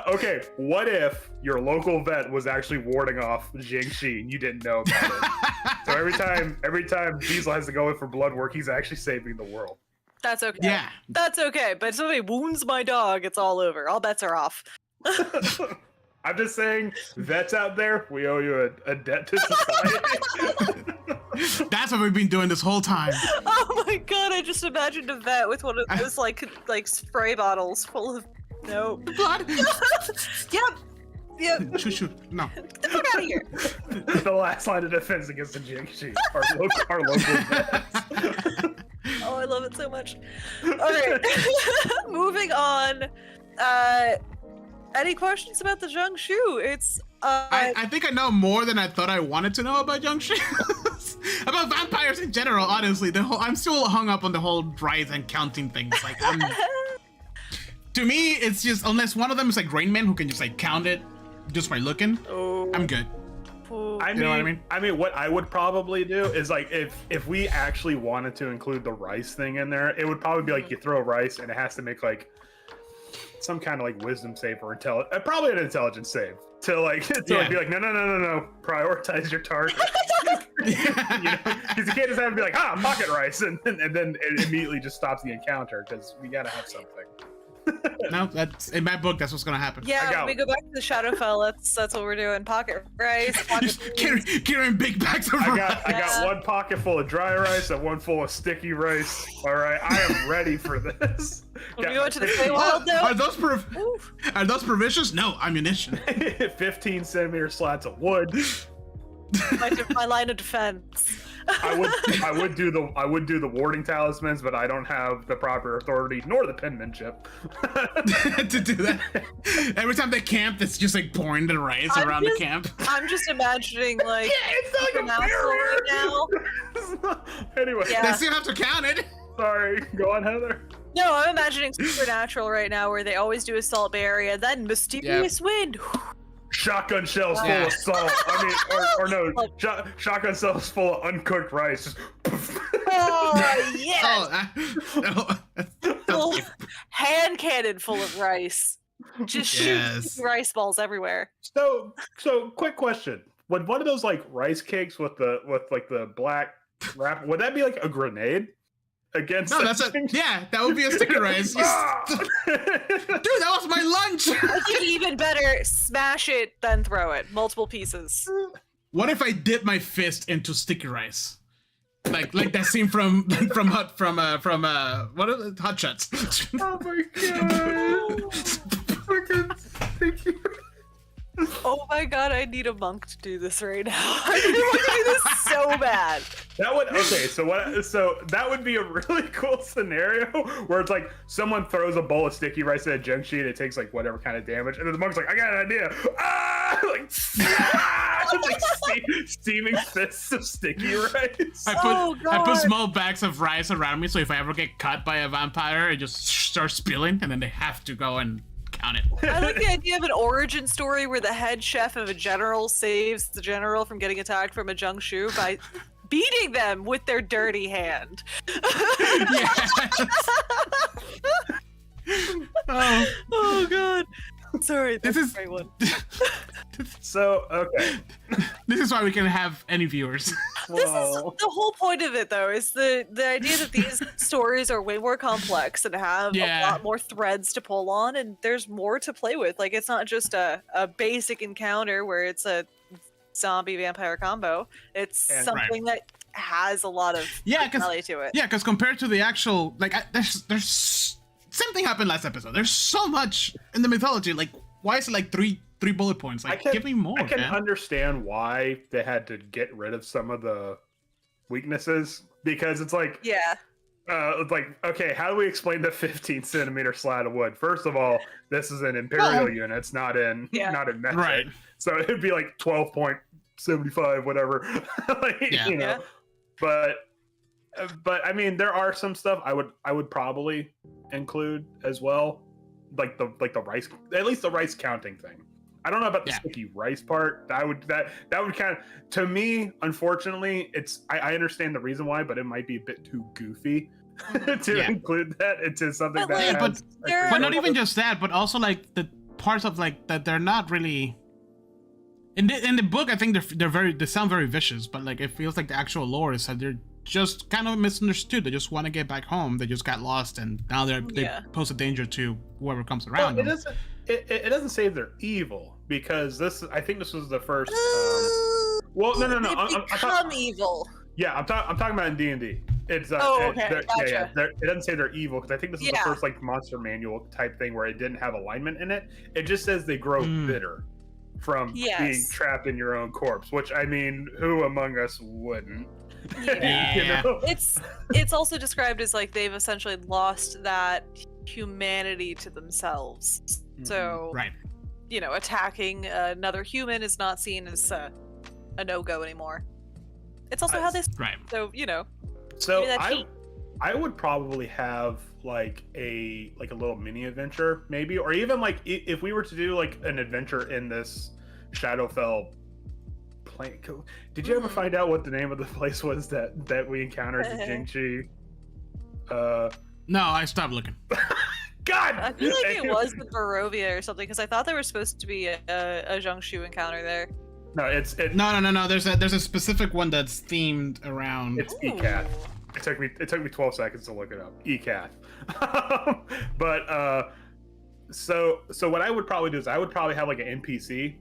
okay. What if your local vet was actually warding off Jianshi and you didn't know about it? So every time Diesel has to go in for blood work, he's actually saving the world. that's okay. Yeah. That's okay. But if somebody wounds my dog, it's all over. All bets are off. I'm just saying, vets out there, we owe you a debt to society. That's what we've been doing this whole time. Oh my God! I just imagined a vet with one of those like spray bottles full of Blood. Yep. Shoot. No. Get the fuck out of here. The last line of defense against the Jianshi, our local vets. Oh, I love it so much. All right, moving on. Any questions about the Jianshu? It's I think I know more than I thought I wanted to know about Jianshi. About vampires in general, honestly. I'm still hung up on the whole rise and counting things. Like, to me, it's just, unless one of them is like Rain Man who can just like count it just by looking, I'm good. I You know what I mean? What I would probably do is like if we actually wanted to include the rice thing in there, it would probably be like you throw rice and it has to make like some kind of like wisdom save or probably an intelligence save to like like be like no, prioritize your target. Because you can't just have to be like pocket rice and then it immediately just stops the encounter because we gotta have something. No, that's in my book. That's what's gonna happen. yeah. When we go back to the Shadowfell, that's what we're doing. Pocket rice. Just carrying big bags of rice. I got one pocket full of dry rice and one full of sticky rice. All right, I am ready for this. When we go to the Feywild, though. Are those provisions? No, ammunition. 15-centimeter slats of wood. My line of defense. I would do the warding talismans, but I don't have the proper authority nor the penmanship to do that. Every time they camp, it's just like pouring the rice around the camp. I'm just imagining like it's not like a right now. Anyway, They still have to count it. Sorry, go on, Heather. No, I'm imagining Supernatural right now, where they always do a salt barrier, then mysterious wind. Shotgun shells full of salt. I mean, or no, shotgun shells full of uncooked rice. Just Oh yes! Full hand cannon full of rice. Just shoot rice balls everywhere. So quick question: would one of those like rice cakes with like the black wrap, would that be like a grenade? Against that would be a sticky rice. Dude, that was my lunch. I think even better, smash it, then throw it. Multiple pieces. What if I dip my fist into sticky rice? Like that scene from Hot Shots. Oh my god. Fucking sticky. Oh my god, I need a monk to do this right now. I really want to do this so bad. So that would be a really cool scenario where it's like someone throws a bowl of sticky rice at a Jianshi and it takes like whatever kind of damage, and then the monk's like, I got an idea. Like steaming fists of sticky rice. I put small bags of rice around me, so if I ever get caught by a vampire, it just starts spilling, and then they have to go and count it. I like the idea of an origin story where the head chef of a general saves the general from getting attacked from a Jianshu by beating them with their dirty hand. Oh god. Sorry, this is a great one. So, okay. This is why we can have any viewers. This is the whole point of it, though, is the idea that these stories are way more complex and have a lot more threads to pull on, and there's more to play with. Like, it's not just a basic encounter where it's a zombie vampire combo. It's something that has a lot of personality to it. Yeah, because compared to the actual, like, there's same thing happened last episode. There's so much in the mythology. Like, why is it like three bullet points? Like, give me more. I can understand why they had to get rid of some of the weaknesses because it's like okay, how do we explain the 15 centimeter slat of wood? First of all, this is in imperial units, not in metric. Right. So it'd be like 12.75, whatever. You know. But I mean, there are some stuff I would probably include as well, like the rice, at least the rice counting thing. I don't know about the sticky rice part. That would kind of, to me, unfortunately, I understand the reason why, but it might be a bit too goofy to include that into something but not even just that, but also like the parts of like that they're not really in the book. I think they sound very vicious, but like it feels like the actual lore is that they're just kind of misunderstood. They just want to get back home. They just got lost, and now they pose a danger to whoever comes around them. It doesn't say they're evil because I think this was the first. Well, no. They become evil. Yeah, I'm talking about in D&D. It's okay, gotcha. It doesn't say they're evil because I think this is the first like monster manual type thing where it didn't have alignment in it. It just says they grow bitter from being trapped in your own corpse. Which I mean, who among us wouldn't? Yeah. You know? It's also described as like they've essentially lost that humanity to themselves. So you know, attacking another human is not seen as a no-go anymore. It's also how this so you know. So I would probably have like a little mini adventure maybe, or even like if we were to do like an adventure in this Shadowfell plane. Did you ever find out what the name of the place was that we encountered in Jianshi? No, I stopped looking. God! I feel like it was in Barovia or something because I thought there was supposed to be a Jianshu encounter there. No, it's no. There's a specific one that's themed around. It's ECAT. It took me 12 seconds to look it up. ECAT. But so what I would probably do is I would probably have like an NPC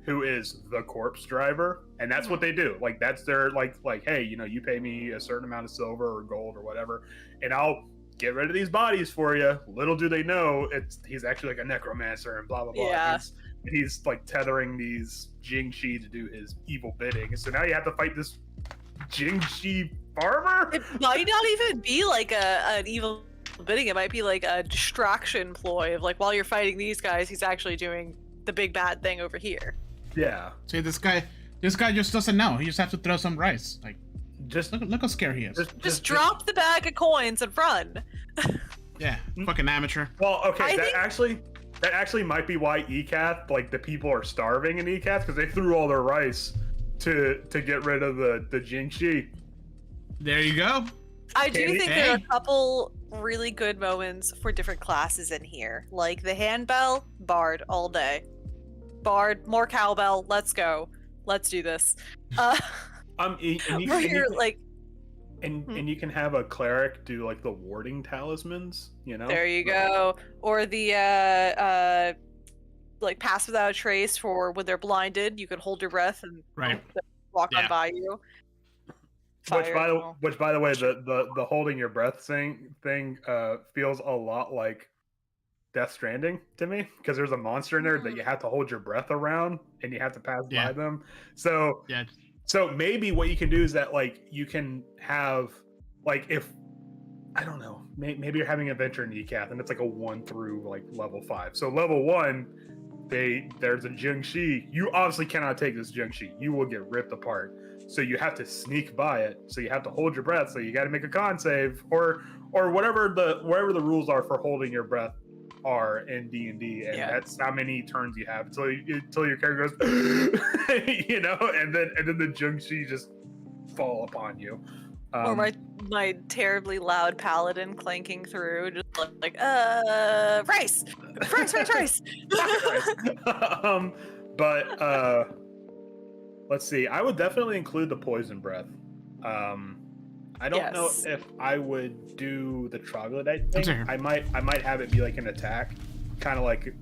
who is the corpse driver, and that's what they do. Like that's their like hey, you know, you pay me a certain amount of silver or gold or whatever, and I'll get rid of these bodies for you. Little do they know he's actually like a necromancer and blah blah blah. Yeah. He's like tethering these Jianshi to do his evil bidding. So now you have to fight this Jianshi farmer? It might not even be like an evil bidding. It might be like a distraction ploy of like while you're fighting these guys, he's actually doing the big bad thing over here. Yeah. See, this guy just doesn't know. He just has to throw some rice. Like, just look how scared he is. Just drop the bag of coins and run. Yeah, fucking amateur. Well, okay, that actually might be why ECAT, like the people are starving in ECAT because they threw all their rice to get rid of the Jianshi. There you go. I do think there are a couple really good moments for different classes in here, like the handbell, bard all day. Bard, more cowbell. Let's go. Let's do this. And you can have a cleric do like the warding talismans, you know? There you go. Or the like pass without a trace for when they're blinded. You can hold your breath and walk on by you. Which by the way, the holding your breath thing feels a lot like Death Stranding to me, because there's a monster in there that you have to hold your breath around and you have to pass by them. So maybe what you can do is that like you can have like, if I don't know, maybe you're having an adventure in ECAT and it's like a 1 through like level 5. So level 1, there's a Jianshi. You obviously cannot take this Jianshi. You will get ripped apart. So you have to sneak by it. So you have to hold your breath. So you got to make a con save or whatever the rules are for holding your breath are in D&D, and that's how many turns you have until your character goes, you know, and then the Jianshi just fall upon you. Or my terribly loud paladin clanking through, just like rice. But let's see. I would definitely include the poison breath. I don't know if I would do the troglodyte thing. I might have it be like an attack, kind of like,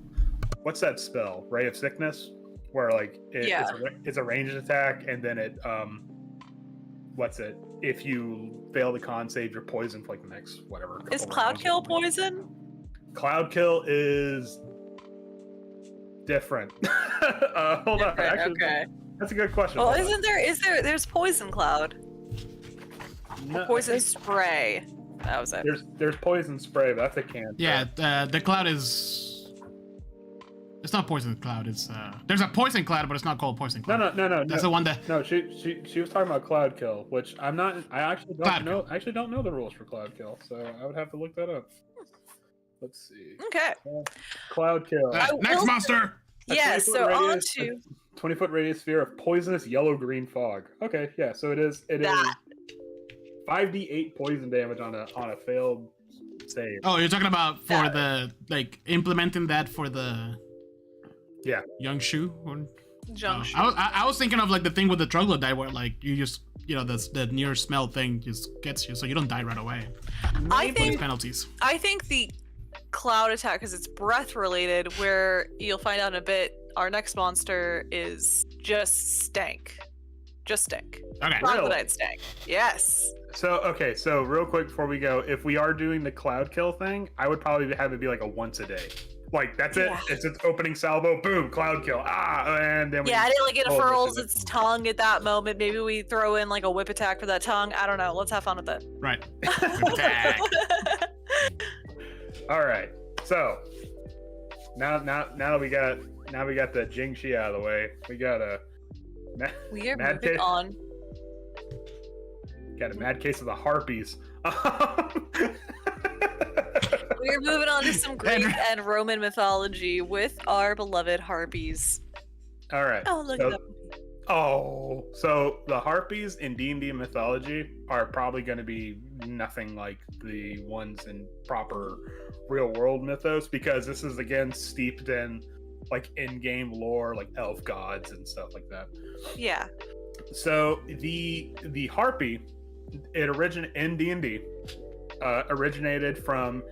what's that spell? Ray of Sickness, where like it's a ranged attack, and then it if you fail the con save, you're poisoned for like the next whatever. Is Cloud Kill poison? Cloud Kill is different. Hold on, actually, that's a good question. Well, there's Poison Cloud. No, Poison spray. That was it. There's poison spray, but that's a can. Yeah, the cloud is. It's not poison cloud. It's there's a poison cloud, but it's not called poison cloud. No. That's the one that. No, she was talking about cloud kill, which I'm not. I actually don't know. I actually don't know the rules for cloud kill, so I would have to look that up. Let's see. Okay. Cloud kill. Next monster. Yeah. So on to 20-foot radius sphere of poisonous yellow-green fog. Okay, yeah. So it is. It is 5d8 poison damage on a failed save. Oh, you're talking about for the like implementing that for the. Yeah. Jianshi one. Jianshi. I was thinking of like the thing with the troglodyte where like you just the near smell thing just gets you so you don't die right away. I think penalties. I think the cloud attack, because it's breath related, where you'll find out in a bit, our next monster is just stank. Just stank. Okay. Troglodyte stank. Yes. So real quick before we go, if we are doing the cloud kill thing, I would probably have it be like a once a day. Like that's it. Yeah. It's its opening salvo. Boom, cloud kill. And then Yeah, I didn't like it hold furls it. its tongue at that moment. Maybe we throw in like a whip attack for that tongue. I don't know. Let's have fun with it. Right. Attack. All right. So now that we got the Jianshi out of the way, we got a We are mad moving case. on. Got a mad case of the Harpies. We're moving on to some Greek and Roman mythology with our beloved Harpies. All right. Oh, look at that. Oh, so the Harpies in D&D mythology are probably going to be nothing like the ones in proper real-world mythos, because this is again steeped in like in-game lore, like elf gods and stuff like that. Yeah. So the Harpy, it originated in D&D, originated from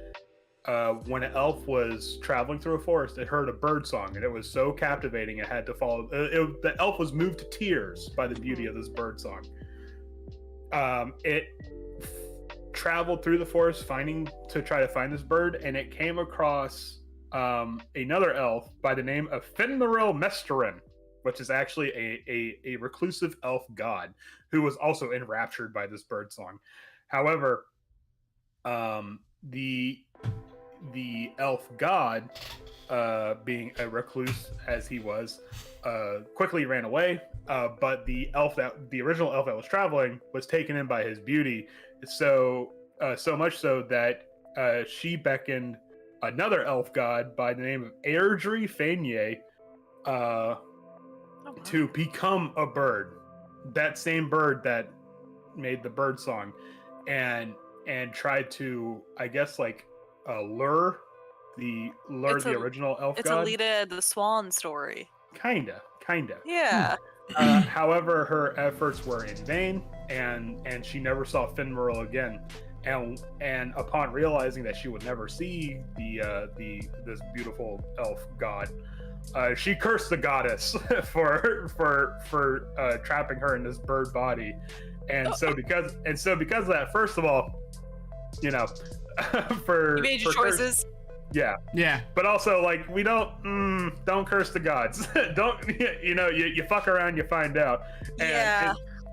when an elf was traveling through a forest. It heard a bird song, and it was so captivating it had to follow. The elf was moved to tears by the beauty of this bird song. It traveled through the forest to try to find this bird, and it came across another elf by the name of Finmaril Mesterin, which is actually a reclusive elf god who was also enraptured by this bird song. However, the elf god, being a recluse as he was, quickly ran away. But the original elf that was traveling was taken in by his beauty, so much so that she beckoned another elf god by the name of Airdrie Fanier to become a bird, that same bird that made the bird song, and tried to, I guess, like lure the original elf god. It's Alita the Swan story. Kinda. Yeah. However, her efforts were in vain, and she never saw Finmaril again. And upon realizing that she would never see this beautiful elf god, she cursed the goddess for trapping her in this bird body. And so because of that, first of all, you made your choices. Yeah. But also, like, we don't curse the gods. Don't, you fuck around, you find out.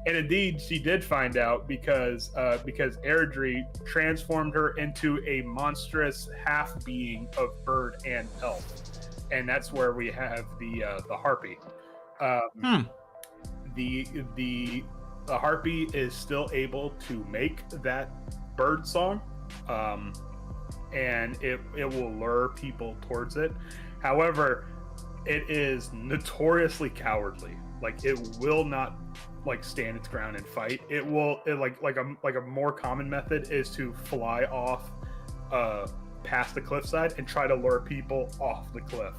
And indeed, she did find out because Airdrie transformed her into a monstrous half being of bird and elf, and that's where we have the Harpy. The Harpy is still able to make that bird song, and it will lure people towards it. However, it is notoriously cowardly. Like, it will not stand its ground and fight. It a more common method is to fly off past the cliffside and try to lure people off the cliff,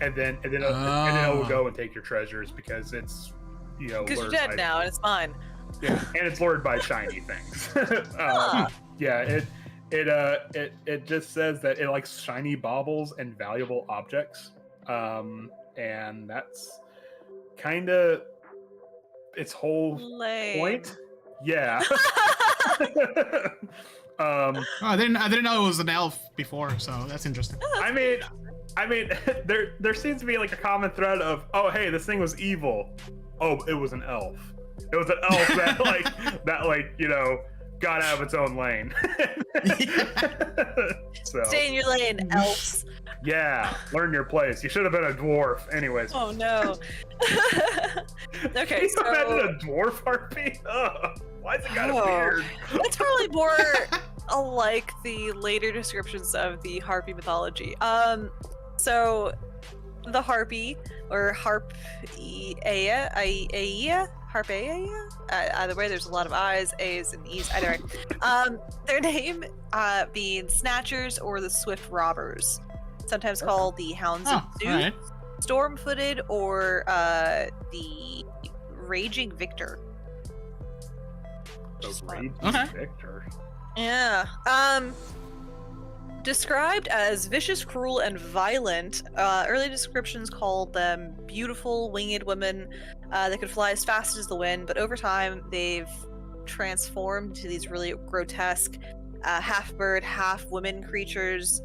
and then it will go and take your treasures because it's because you're dead now and it's fine. Yeah, and it's lured by shiny things. Yeah, it just says that it likes shiny baubles and valuable objects, and that's kind of its whole point. Yeah. I didn't know it was an elf before, so that's interesting. I mean, there seems to be like a common thread of, oh, hey, this thing was evil. Oh, it was an elf. It was an elf that got out of its own lane. So Stay in your lane, elves. yeah, learn your place. You should have been a dwarf. Anyways. Oh no. Okay, Can you so imagine a dwarf harpy? Oh, why is it kind of weird? it's probably more like the later descriptions of the Harpy mythology. So the Harpy or Harpeia, either way, there's a lot of I's, A's, and E's. Either way, their name being Snatchers or the Swift Robbers, sometimes called the Hounds of Zeus, right. Storm-footed, or the Raging Victor. The Raging Victor. Yeah. Described as vicious, cruel, and violent, early descriptions called them beautiful winged women that could fly as fast as the wind, but over time they've transformed into these really grotesque half bird, half women creatures,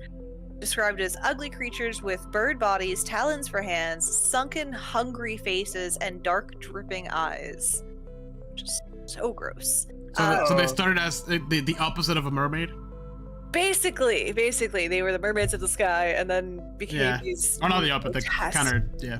described as ugly creatures with bird bodies, talons for hands, sunken, hungry faces, and dark, dripping eyes. Just so gross. So they started as the opposite of a mermaid? Basically, they were the mermaids of the sky, and then became these. Or not the opposite, the counter. Yeah.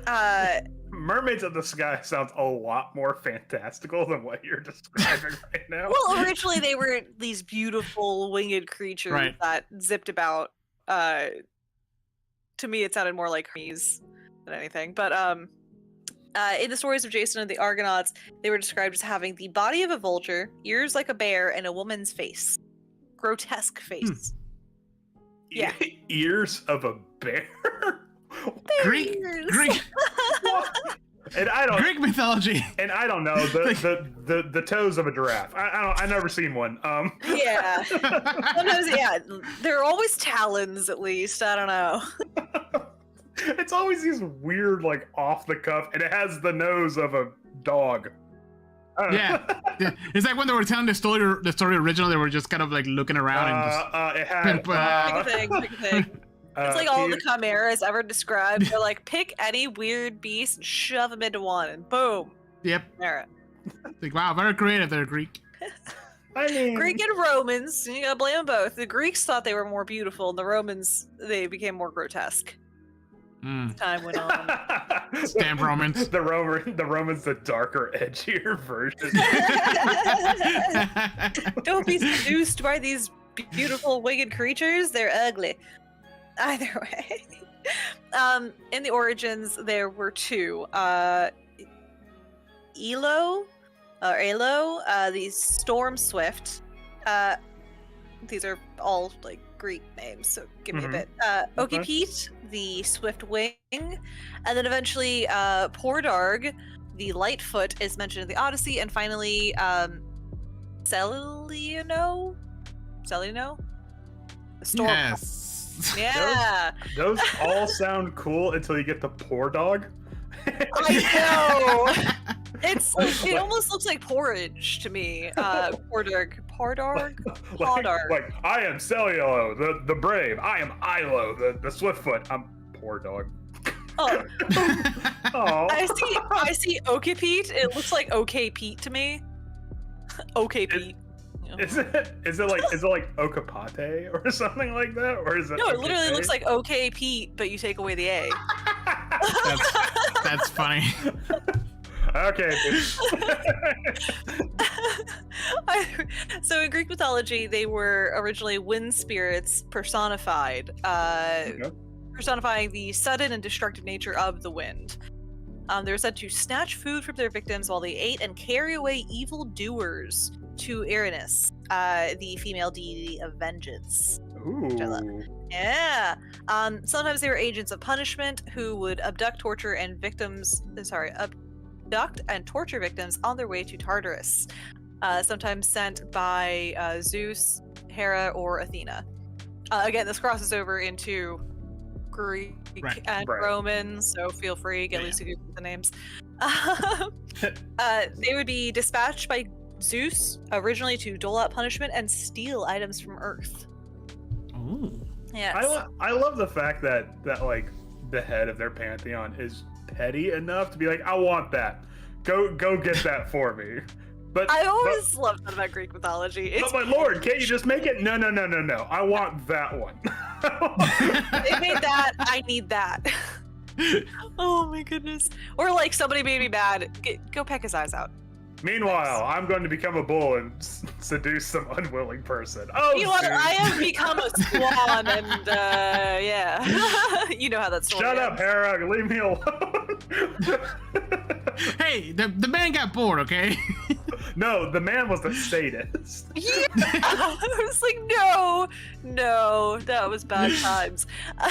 Yeah, Mermaids of the Sky sounds a lot more fantastical than what you're describing right now. Well, originally they were these beautiful winged creatures that zipped about. To me, it sounded more like Hermes than anything. But in the stories of Jason and the Argonauts, they were described as having the body of a vulture, ears like a bear, and a woman's face. Grotesque face. Yeah. Ears of a bear? Greek And I don't Greek mythology. And I don't know the toes of a giraffe. I never seen one. Yeah. Sometimes, there are always talons at least. I don't know. It's always these weird, like off the cuff, and it has the nose of a dog. Yeah. It's like when they were telling the story originally, they were just kind of like looking around and just. It had. Pick a thing. It's like all the chimeras ever described. They're like, pick any weird beast and shove them into one, and boom. Yep. Chimera. Like, wow, very creative there, Greek. I mean, Greek and Romans, you gotta blame them both. The Greeks thought they were more beautiful, and the Romans, they became more grotesque. Time went on. Damn Romans. The Romans, the darker, edgier version. Don't be seduced by these beautiful winged creatures. They're ugly. Either way. In the origins, there were two. Elo, the Storm Swift. These are all like Greek names, so give me a bit. Okipete, the Swift Wing, and then eventually Pordarg, the Lightfoot, is mentioned in the Odyssey, and finally Celino? The Storm. Yes. Yeah. Those all sound cool until you get the poor dog. I know. It's like, it almost looks like porridge to me. Pordarg. Like I am Cellulo, the brave. I am Ilo, the Swiftfoot. I'm poor dog. Oh. Oh. I see Okipete. It looks like OK Pete to me. OK Pete. Is it like Okapate or something like that, or is it? No, it literally looks like OK Pete, but you take away the A. That's funny. Okay. So in Greek mythology, they were originally wind spirits personified, personifying the sudden and destructive nature of the wind. They were said to snatch food from their victims while they ate and carry away evil doers to Erinys, the female deity of vengeance. Ooh. Which I love. Yeah. Sometimes they were agents of punishment who would abduct and torture victims on their way to Tartarus. Sometimes sent by Zeus, Hera, or Athena. Again, this crosses over into Greek and Roman, so feel free, get loose with the names. They would be dispatched by Zeus originally to dole out punishment and steal items from Earth. Ooh. Yes. I love the fact that like the head of their pantheon is petty enough to be like, I want that. Go get that for me. But I always loved that about Greek mythology. It's but my lord, can't you just make it? No. I want that one. they made that. I need that. Oh my goodness. Or like somebody made me mad. Go peck his eyes out. Meanwhile, I'm going to become a bull and seduce some unwilling person. Oh, Meanwhile, dude. I have become a swan, and yeah, you know how that story Shut up, ends. Hera. Leave me alone. Hey, the man got bored, okay? No, the man was the sadist. Yeah. I was like, no, that was bad times. How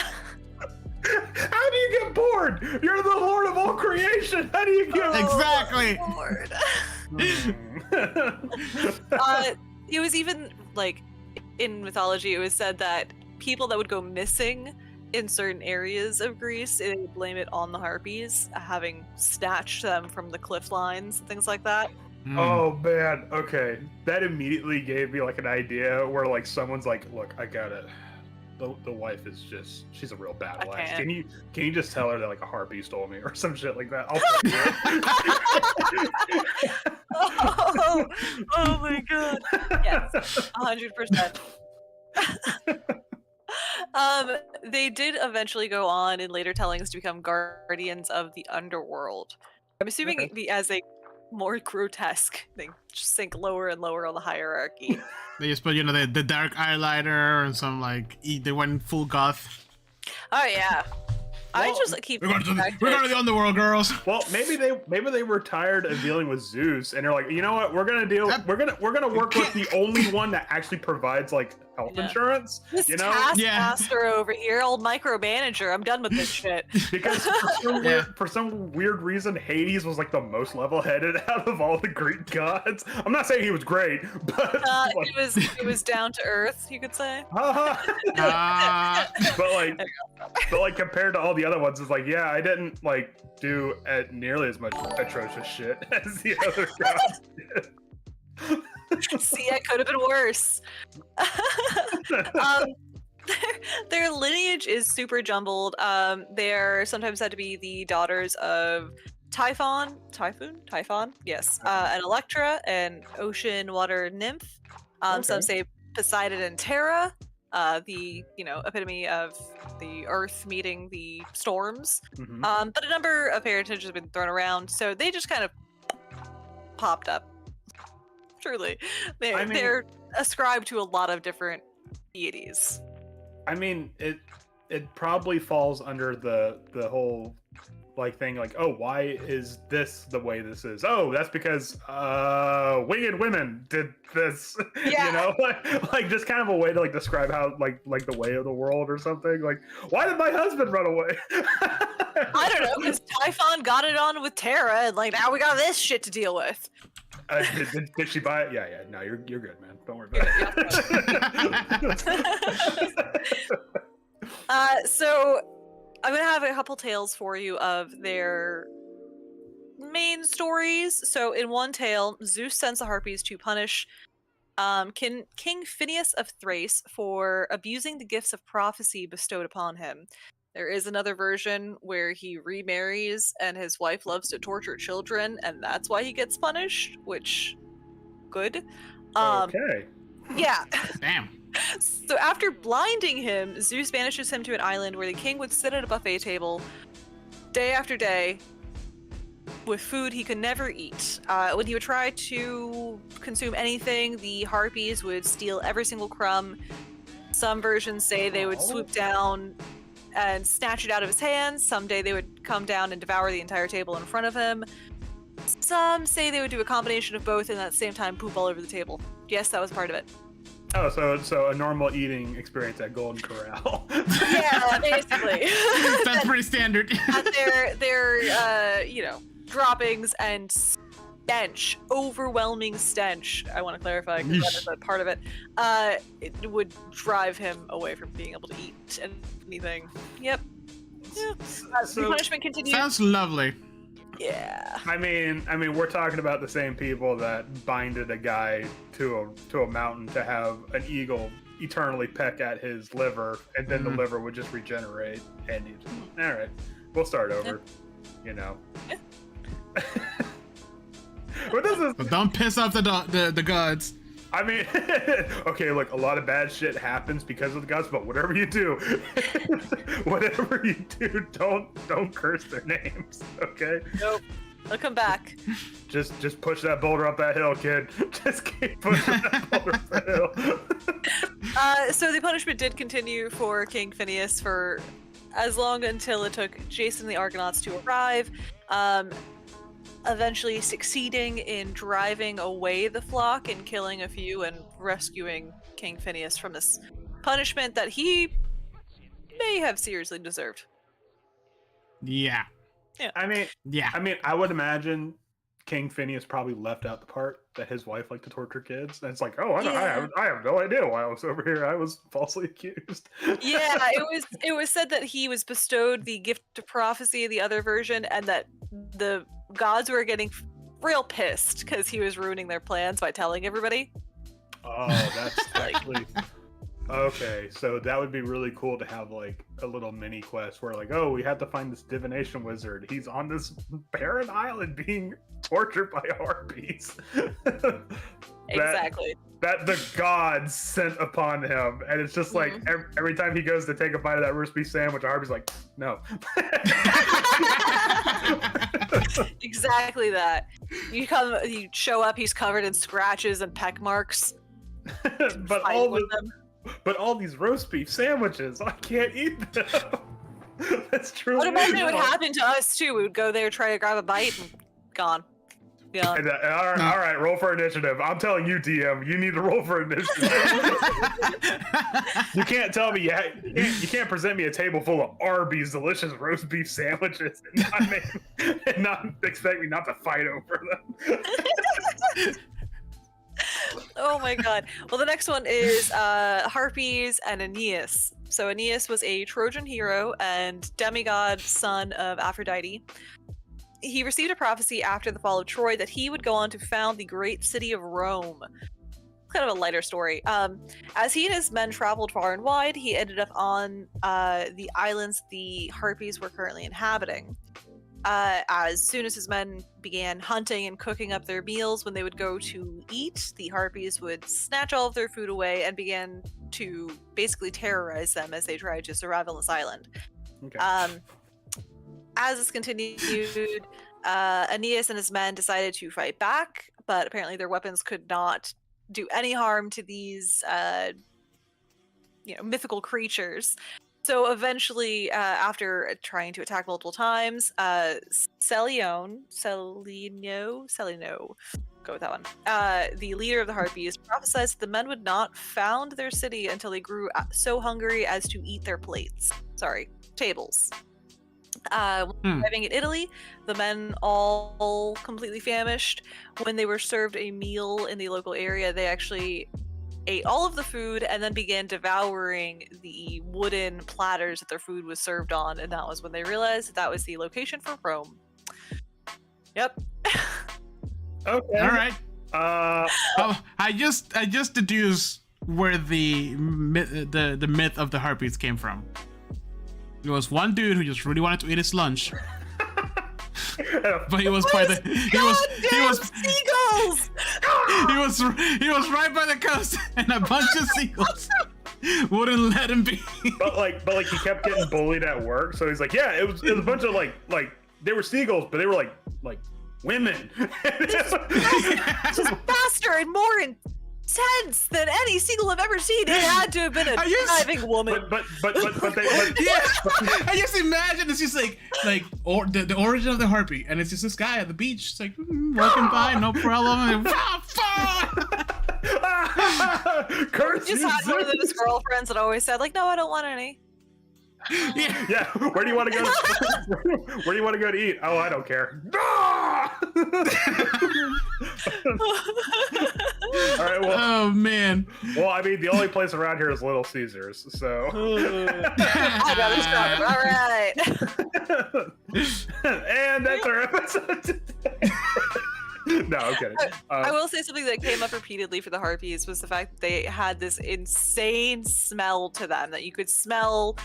do you get bored? You're the Lord of all creation. How do you get Exactly. Oh, Lord. bored? It was even like in mythology, it was said that people that would go missing in certain areas of Greece, they would blame it on the Harpies, having snatched them from the cliff lines and things like that. Oh man, okay. That immediately gave me like an idea where like someone's like, look, I got it. The wife is just, she's a real battle axe. can't. Can you just tell her that like a harpy stole me or some shit like that? I'll Oh my god. Yes, 100%. They did eventually go on in later tellings to become guardians of the underworld. I'm assuming as they more grotesque, they just sink lower and lower on the hierarchy. They just put, the dark eyeliner and some they went full goth. Oh yeah. I Well, just keep We're going to the underworld, girls. Well, maybe they were tired of dealing with Zeus, and they're like, you know what? We're gonna work with the only one that actually provides like health insurance. this You know, taskmaster over here, old micromanager. I'm done with this shit. because for some weird reason, Hades was like the most level-headed out of all the Greek gods. I'm not saying he was great, but like, it was down to earth, you could say. but like compared to all the other ones, it's like, yeah, I didn't like do nearly as much atrocious shit as the other gods did. See, it could have been worse. Their lineage is super jumbled. They're sometimes said to be the daughters of Typhon, yes, an Electra, an ocean water nymph. Some say Poseidon and Terra, the epitome of the earth meeting the storms. Mhm. But a number of heritages have been thrown around, so they just kind of popped up. Truly, they're ascribed to a lot of different deities. I mean, it probably falls under the whole like thing, like, oh, why is this the way this is? Oh, that's because winged women did this. Yeah. You know, like just kind of a way to like describe how like the way of the world or something. Like, why did my husband run away? I don't know, because Typhon got it on with Terra, and like now we got this shit to deal with. Did she buy it? Yeah. No, you're good, man. Don't worry about it. So I'm gonna have a couple tales for you of their main stories. So in one tale, Zeus sends the Harpies to punish King Phineus of Thrace for abusing the gifts of prophecy bestowed upon him. There is another version where he remarries and his wife loves to torture children, and that's why he gets punished, which, good. Okay. Yeah. Damn. So after blinding him, Zeus banishes him to an island where the king would sit at a buffet table day after day with food he could never eat. When he would try to consume anything, the Harpies would steal every single crumb. Some versions say they would swoop down and snatch it out of his hands. Someday they would come down and devour the entire table in front of him. Some say they would do a combination of both and at the same time poop all over the table. Yes, that was part of it. Oh, so a normal eating experience at Golden Corral. Yeah, basically. That's pretty standard. At their droppings and stench, overwhelming stench. I want to clarify because that is a part of it. It would drive him away from being able to eat anything. Yep. Yeah. The punishment continues. Sounds lovely. Yeah. I mean, we're talking about the same people that binded a guy to a mountain to have an eagle eternally peck at his liver, and then the liver would just regenerate. And you just, all right, we'll start over. Yeah. You know. Yeah. What is this? But don't piss off the gods. I mean, okay, look, a lot of bad shit happens because of the gods, but whatever you do, don't curse their names, okay? Nope. They'll come back. Just push that boulder up that hill, kid. Just keep pushing that boulder up that hill. So the punishment did continue for King Phineas for as long until it took Jason and the Argonauts to arrive, eventually succeeding in driving away the flock and killing a few and rescuing King Phineas from this punishment that he may have seriously deserved. Yeah. I mean, I would imagine King Phineas probably left out the part that his wife liked to torture kids. And it's like, oh, I have no idea why I was over here. I was falsely accused. Yeah, it was said that he was bestowed the gift of prophecy, the other version, and that the gods were getting real pissed because he was ruining their plans by telling everybody. Oh, that's actually... Okay, so that would be really cool to have like a little mini quest where like, oh, we have to find this divination wizard. He's on this barren island being tortured by harpies. Exactly. That the gods sent upon him. And it's just like every time he goes to take a bite of that roast beef sandwich, a harpy's like, no. Exactly that. You show up, he's covered in scratches and peck marks. But all these roast beef sandwiches, I can't eat them. That's true. What imagine it would happen to us too? We would go there, try to grab a bite, and gone. Yeah. All right, roll for initiative. I'm telling you, DM, you need to roll for initiative. You can't tell me you can't present me a table full of Arby's delicious roast beef sandwiches and not expect me not to fight over them. Oh my god. Well, the next one is Harpies and Aeneas. So Aeneas was a Trojan hero and demigod son of Aphrodite. He received a prophecy after the fall of Troy that he would go on to found the great city of Rome. Kind of a lighter story. As he and his men traveled far and wide, he ended up on the islands the Harpies were currently inhabiting. As soon as his men began hunting and cooking up their meals, when they would go to eat, the Harpies would snatch all of their food away and begin to basically terrorize them as they tried to survive on this island. Okay. As this continued, Aeneas and his men decided to fight back, but apparently their weapons could not do any harm to these mythical creatures. So eventually, after trying to attack multiple times, Celino, go with that one, the leader of the Harpies, prophesied that the men would not found their city until they grew so hungry as to eat their tables. Arriving in Italy, the men all completely famished. When they were served a meal in the local area, they actually ate all of the food and then began devouring the wooden platters that their food was served on, and that was when they realized that was the location for Rome. Yep. Okay. All right. I just deduced where the myth of the Harpies came from. There was one dude who just really wanted to eat his lunch. But he was by the seagulls. He was right by the coast, and a bunch of seagulls wouldn't let him be. But he kept getting bullied at work, so he's like, yeah, it was a bunch of like they were seagulls, but they were like women. Just faster and more intense than any seagull I've ever seen. It had to have been a driving woman. But yeah, I just imagine it's just the origin of the harpy, and it's just this guy at the beach, it's like walking by, no problem. Curse just had one of those girlfriends that always said like, no, I don't want any. Yeah. Where do you want to go? Where do you want to go to eat? Oh, I don't care. All right. Well. Oh man. Well, I mean, the only place around here is Little Caesars, so. I'd rather stop. All right. And that's our episode today. No, I'm kidding. I will say something that came up repeatedly for the Harpies was the fact that they had this insane smell to them that you could smell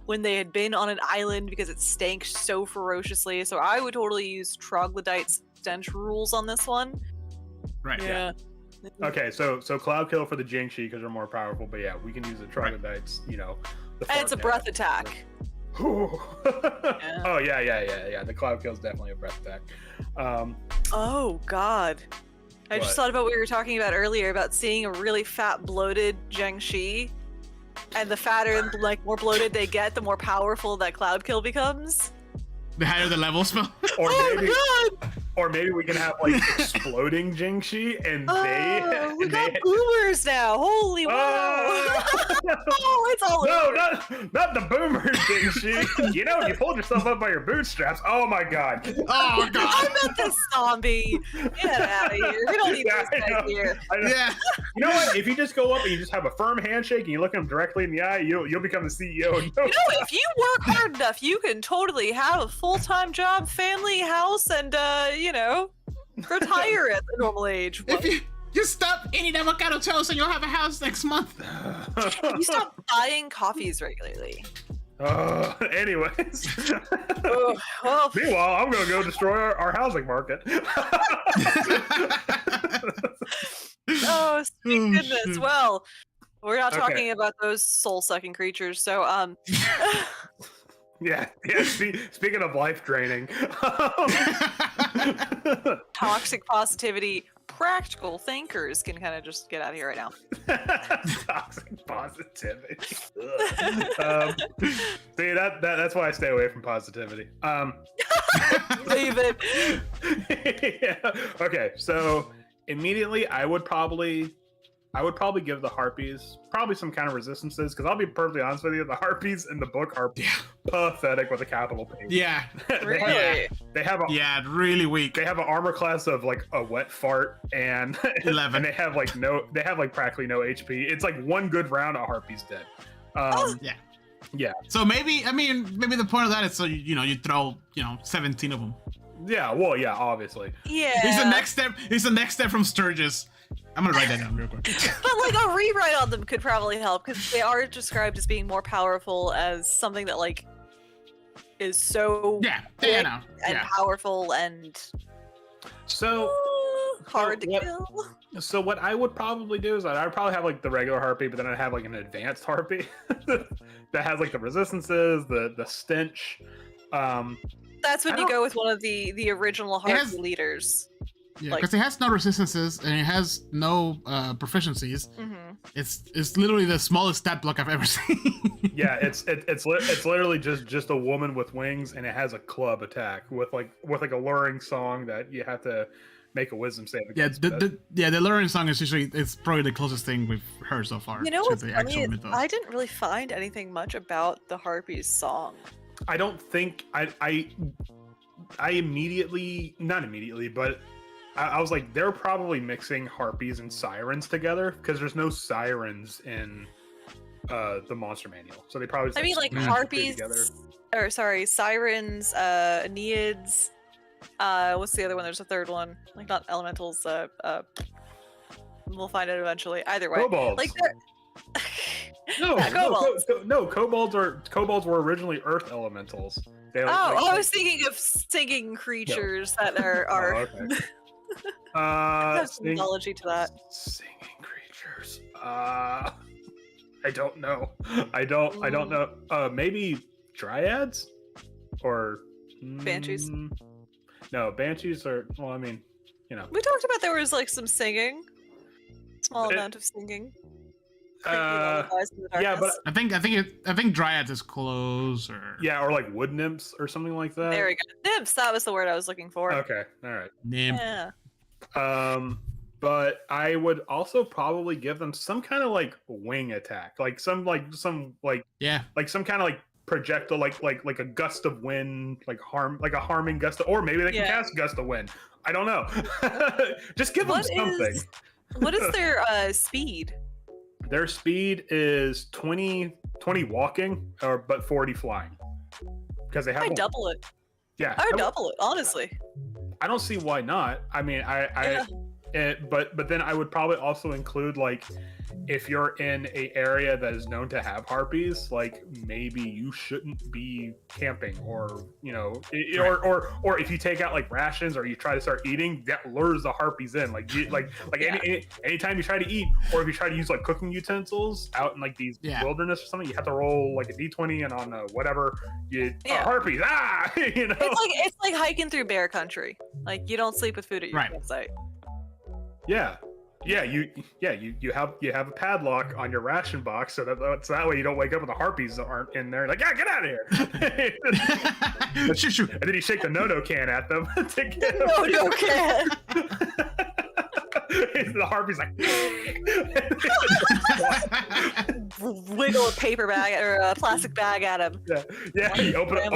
when they had been on an island because it stank so ferociously. So I would totally use troglodyte stench rules on this one. Right. Yeah. Okay, so Cloud Kill for the Jianshi because they're more powerful, but yeah, we can use the Troglodytes, you know. And it's a breath attack. Oh yeah. The Cloud Kill is definitely a breath attack. Oh God. I just What? thought about what we were talking about earlier about seeing a really fat, bloated Jianshi, and the fatter and like more bloated they get, the more powerful that Cloud Kill becomes. The higher the level spell. Or Oh maybe, my God! or maybe we can have like exploding Jianshi, and We got boomers now. Holy wow! Oh, it's all no, over. not the boomers, Jianshi. You know, you pulled yourself up by your bootstraps. Oh my God. Oh God. I meant the zombie. Get out of here. We don't need Yeah, those I guys know. here. Yeah. You know what? If you just go up and you just have a firm handshake and you look them directly in the eye, you'll become the CEO. You know, if you work hard enough, you can totally have a full-time job, family, house, and you know, retire at the normal age. If you stop eating avocado toast and you'll have a house next month. If you stop buying coffees regularly. Anyways. Oh, well, Meanwhile, I'm gonna go destroy our housing market. oh, sweet goodness. Shoot. Well, we're not Okay. talking about those soul-sucking creatures, so Yeah. Speaking of life draining, toxic positivity, practical thinkers can kind of just get out of here right now. toxic positivity. See, that's why I stay away from positivity. Leave it. Yeah. Okay, so immediately I would probably give the Harpies probably some kind of resistances, because I'll be perfectly honest with you, the Harpies in the book are pathetic with a capital P. Yeah. Really? They have a Really weak. they have an armor class of like a wet fart and 11. and they have practically no HP. It's like one good round, a Harpie's dead. Yeah. So maybe the point of that is so you throw 17 of them. Yeah, well, yeah, obviously. Yeah. It's the next step from Sturgis. I'm gonna write that down real quick. But like a rewrite on them could probably help, because they are described as being more powerful as something that like is so quick and powerful and So hard to what- kill. So what I would probably do is I'd probably have like the regular Harpy, but then I'd have like an advanced Harpy that has like the resistances, the stench. That's when you go with one of the original Harpy leaders. Yeah, because it has no resistances and it has no proficiencies. It's literally the smallest stat block I've ever seen. Yeah, it's literally just a woman with wings, and it has a club attack with like a luring song that you have to make a wisdom save against. The luring song is it's probably the closest thing we've heard so far. You know to what's the funny? actual mythos. I didn't really find anything much about the Harpies song. I don't think I immediately, not immediately, but I was like, they're probably mixing Harpies and Sirens together, because there's no Sirens in the Monster Manual. So they probably just, I mean, like smashed Harpies, together. or sorry, Sirens, Aeneids. What's the other one? There's a third one. Like not elementals. We'll find it eventually. Either way, Kobolds. like they're. No, kobolds were originally earth elementals. I was thinking of singing creatures that are. okay. There's some mythology to that. Singing creatures. I don't know. I don't know. Maybe dryads or Banshees. No, banshees are. Well, I mean, We talked about there was like some singing, small amount of singing. Yeah, but I think dryads is closer. yeah, or like wood nymphs or something like that. There we go. Nymphs. That was the word I was looking for. Okay, all right. Nymph. Yeah. But I would also probably give them some kind of like wing attack, like some kind of like projectile, like a gust of wind, like a harming gust of, or maybe they can cast gust of wind. I don't know. Just give them something. What is their speed? Their speed is 20 walking, but 40 flying. Because they have. I double it. Yeah, I would double it, honestly. I don't see why not. I mean, but then I would probably also include like if you're in a area that is known to have harpies, like maybe you shouldn't be camping, or or if you take out like rations or you try to start eating, that lures the harpies in. Like anytime you try to eat, or if you try to use like cooking utensils out in like these wilderness or something, you have to roll like a d20, and on whatever harpies. It's like hiking through bear country. Like you don't sleep with food at your campsite. Yeah, you have a padlock on your ration box, so that way you don't wake up and the harpies aren't in there. Like, get out of here! Shoot. And then you shake the no can at them to get them. No can. The harpies like wiggle a paper bag or a plastic bag at him. Yeah. You open up.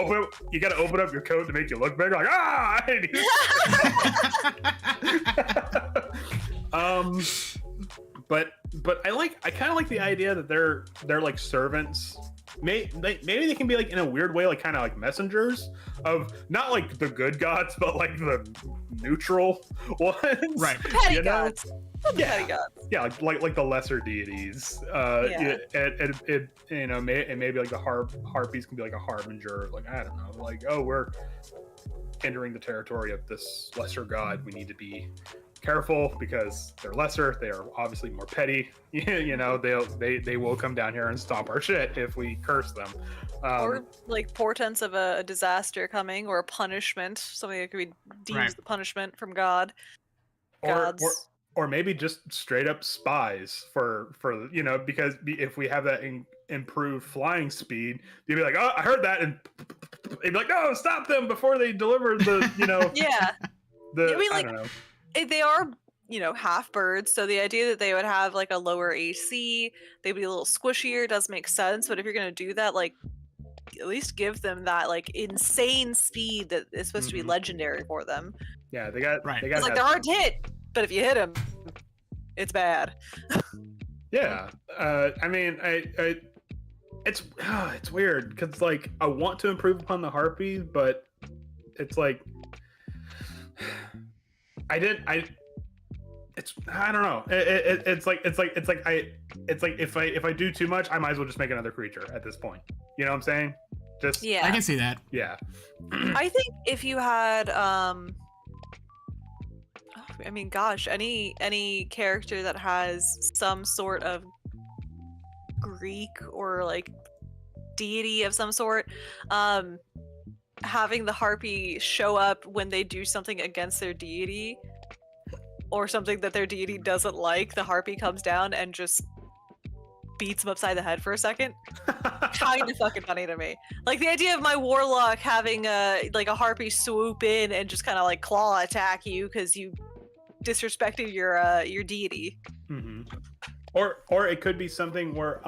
You got to open up your coat to make you look bigger. Like but I kind of like the idea that they're like servants. Maybe they can be like in a weird way, like kind of like messengers of not like the good gods, but like the neutral ones, right? Petty gods. Petty gods. Yeah, like the lesser deities. And maybe like the harpies can be like a harbinger. Like I don't know, like we're entering the territory of this lesser god. We need to be careful because they're lesser. They are obviously more petty. They will come down here and stomp our shit if we curse them. Or like portents of a disaster coming, or a punishment, something that could be deemed as the punishment from God. Or maybe just straight up spies for because if we have that improved flying speed, you'd be like, oh, I heard that, and they'd be like, no, stop them before they deliver the yeah. I don't know. They are, half birds, so the idea that they would have like a lower AC, they'd be a little squishier, does make sense. But if you're gonna do that, like, at least give them that like insane speed that is supposed to be legendary for them. Yeah, they got It's like they're hard to hit, but if you hit them, it's bad. Yeah, I mean, it's weird because like I want to improve upon the harpy, but it's like. I don't know. It's like if I do too much, I might as well just make another creature at this point. You know what I'm saying? Just I can see that. Yeah. I think if you had any character that has some sort of Greek or like deity of some sort, having the harpy show up when they do something against their deity or something that their deity doesn't like, the harpy comes down and just beats them upside the head for a second. Kind of fucking funny to me. Like the idea of my warlock having a harpy swoop in and just kind of like claw attack you because you disrespected your deity. Mm-hmm. Or it could be something where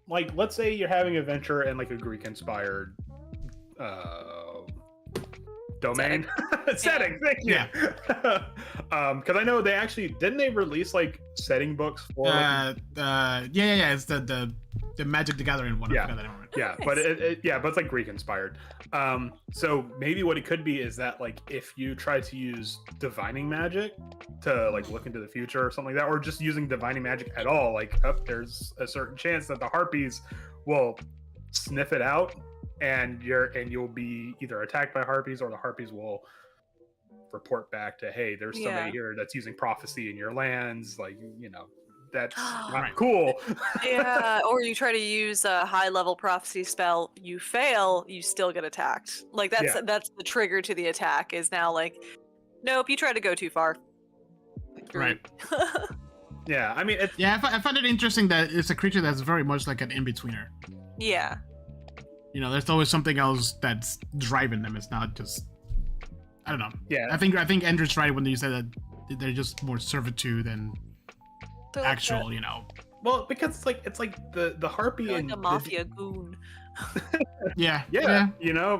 like let's say you're having an adventure in like a Greek inspired domain setting. Thank you. Because I know they actually didn't they release like setting books for it's the Magic the Gathering one. Yeah, nice. But it's like Greek inspired. So maybe what it could be is that like if you try to use divining magic to like look into the future or something like that, or just using divining magic at all, like there's a certain chance that the harpies will sniff it out. And you'll be either attacked by harpies, or the harpies will report back to, hey, there's somebody here that's using prophecy in your lands. Like, that's not cool. Yeah, or you try to use a high level prophecy spell, you fail, you still get attacked. Like that's the trigger to the attack is now like, nope, you try to go too far. Right. Yeah, I mean, I find it interesting that it's a creature that's very much like an in-betweener. Yeah. There's always something else that's driving them. It's not just, I don't know. Yeah. I think Andrew's right when you say that they're just more servitude than actual, Well, because it's like the harpy like and a mafia goon. Yeah.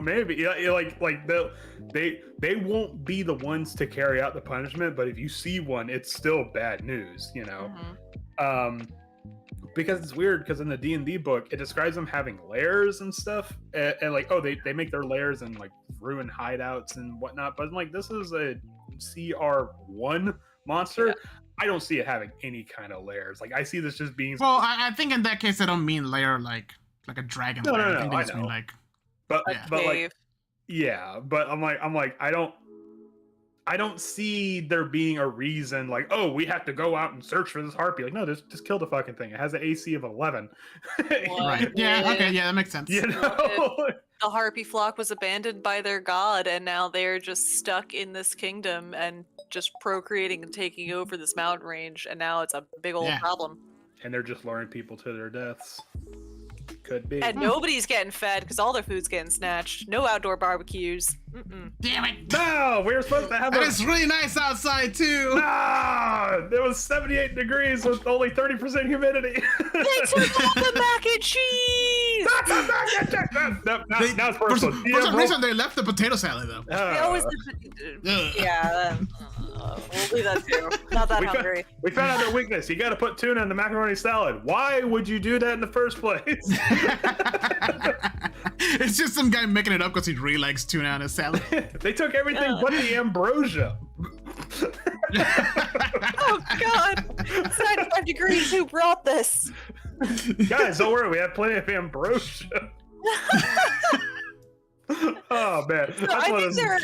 Maybe like they won't be the ones to carry out the punishment, but if you see one, it's still bad news. Mm-hmm. Because it's weird because in the D&D book it describes them having lairs and stuff and like they make their lairs in like ruined hideouts and whatnot, but I'm like, this is a CR1 monster. Yeah. I don't see it having any kind of layers. Like I see this just being. Well, I think in that case, I don't mean layer like a dragon No, layer. no, I think no, they I just mean know. like. but yeah. but Cave. like yeah, but I'm like I don't see there being a reason like, oh, we have to go out and search for this harpy. Like, no, just kill the fucking thing. It has an AC of 11. Right. Yeah. Okay. Yeah, that makes sense. You know. The harpy flock was abandoned by their god, and now they're just stuck in this kingdom and just procreating and taking over this mountain range, and now it's a big old Yeah. problem. And they're just luring people to their deaths. Could be. And nobody's getting fed because all their food's getting snatched. No outdoor barbecues. Mm-mm. Damn it! No, we were supposed to have And it's really nice outside too. No, it was 78 degrees with only 30% humidity. They took all the mac and cheese! Now it's For personal. some reason, they left the potato salad though. They always yeah, we'll do that too. Not that hungry. We found out their weakness. You got to put tuna in the macaroni salad. Why would you do that in the first place? It's just some guy making it up because he really likes tuna on his salad. They took everything but the ambrosia. Oh God! It's 95 degrees. Who brought this? Guys, don't worry. We have plenty of ambrosia. Oh man, So I think they're.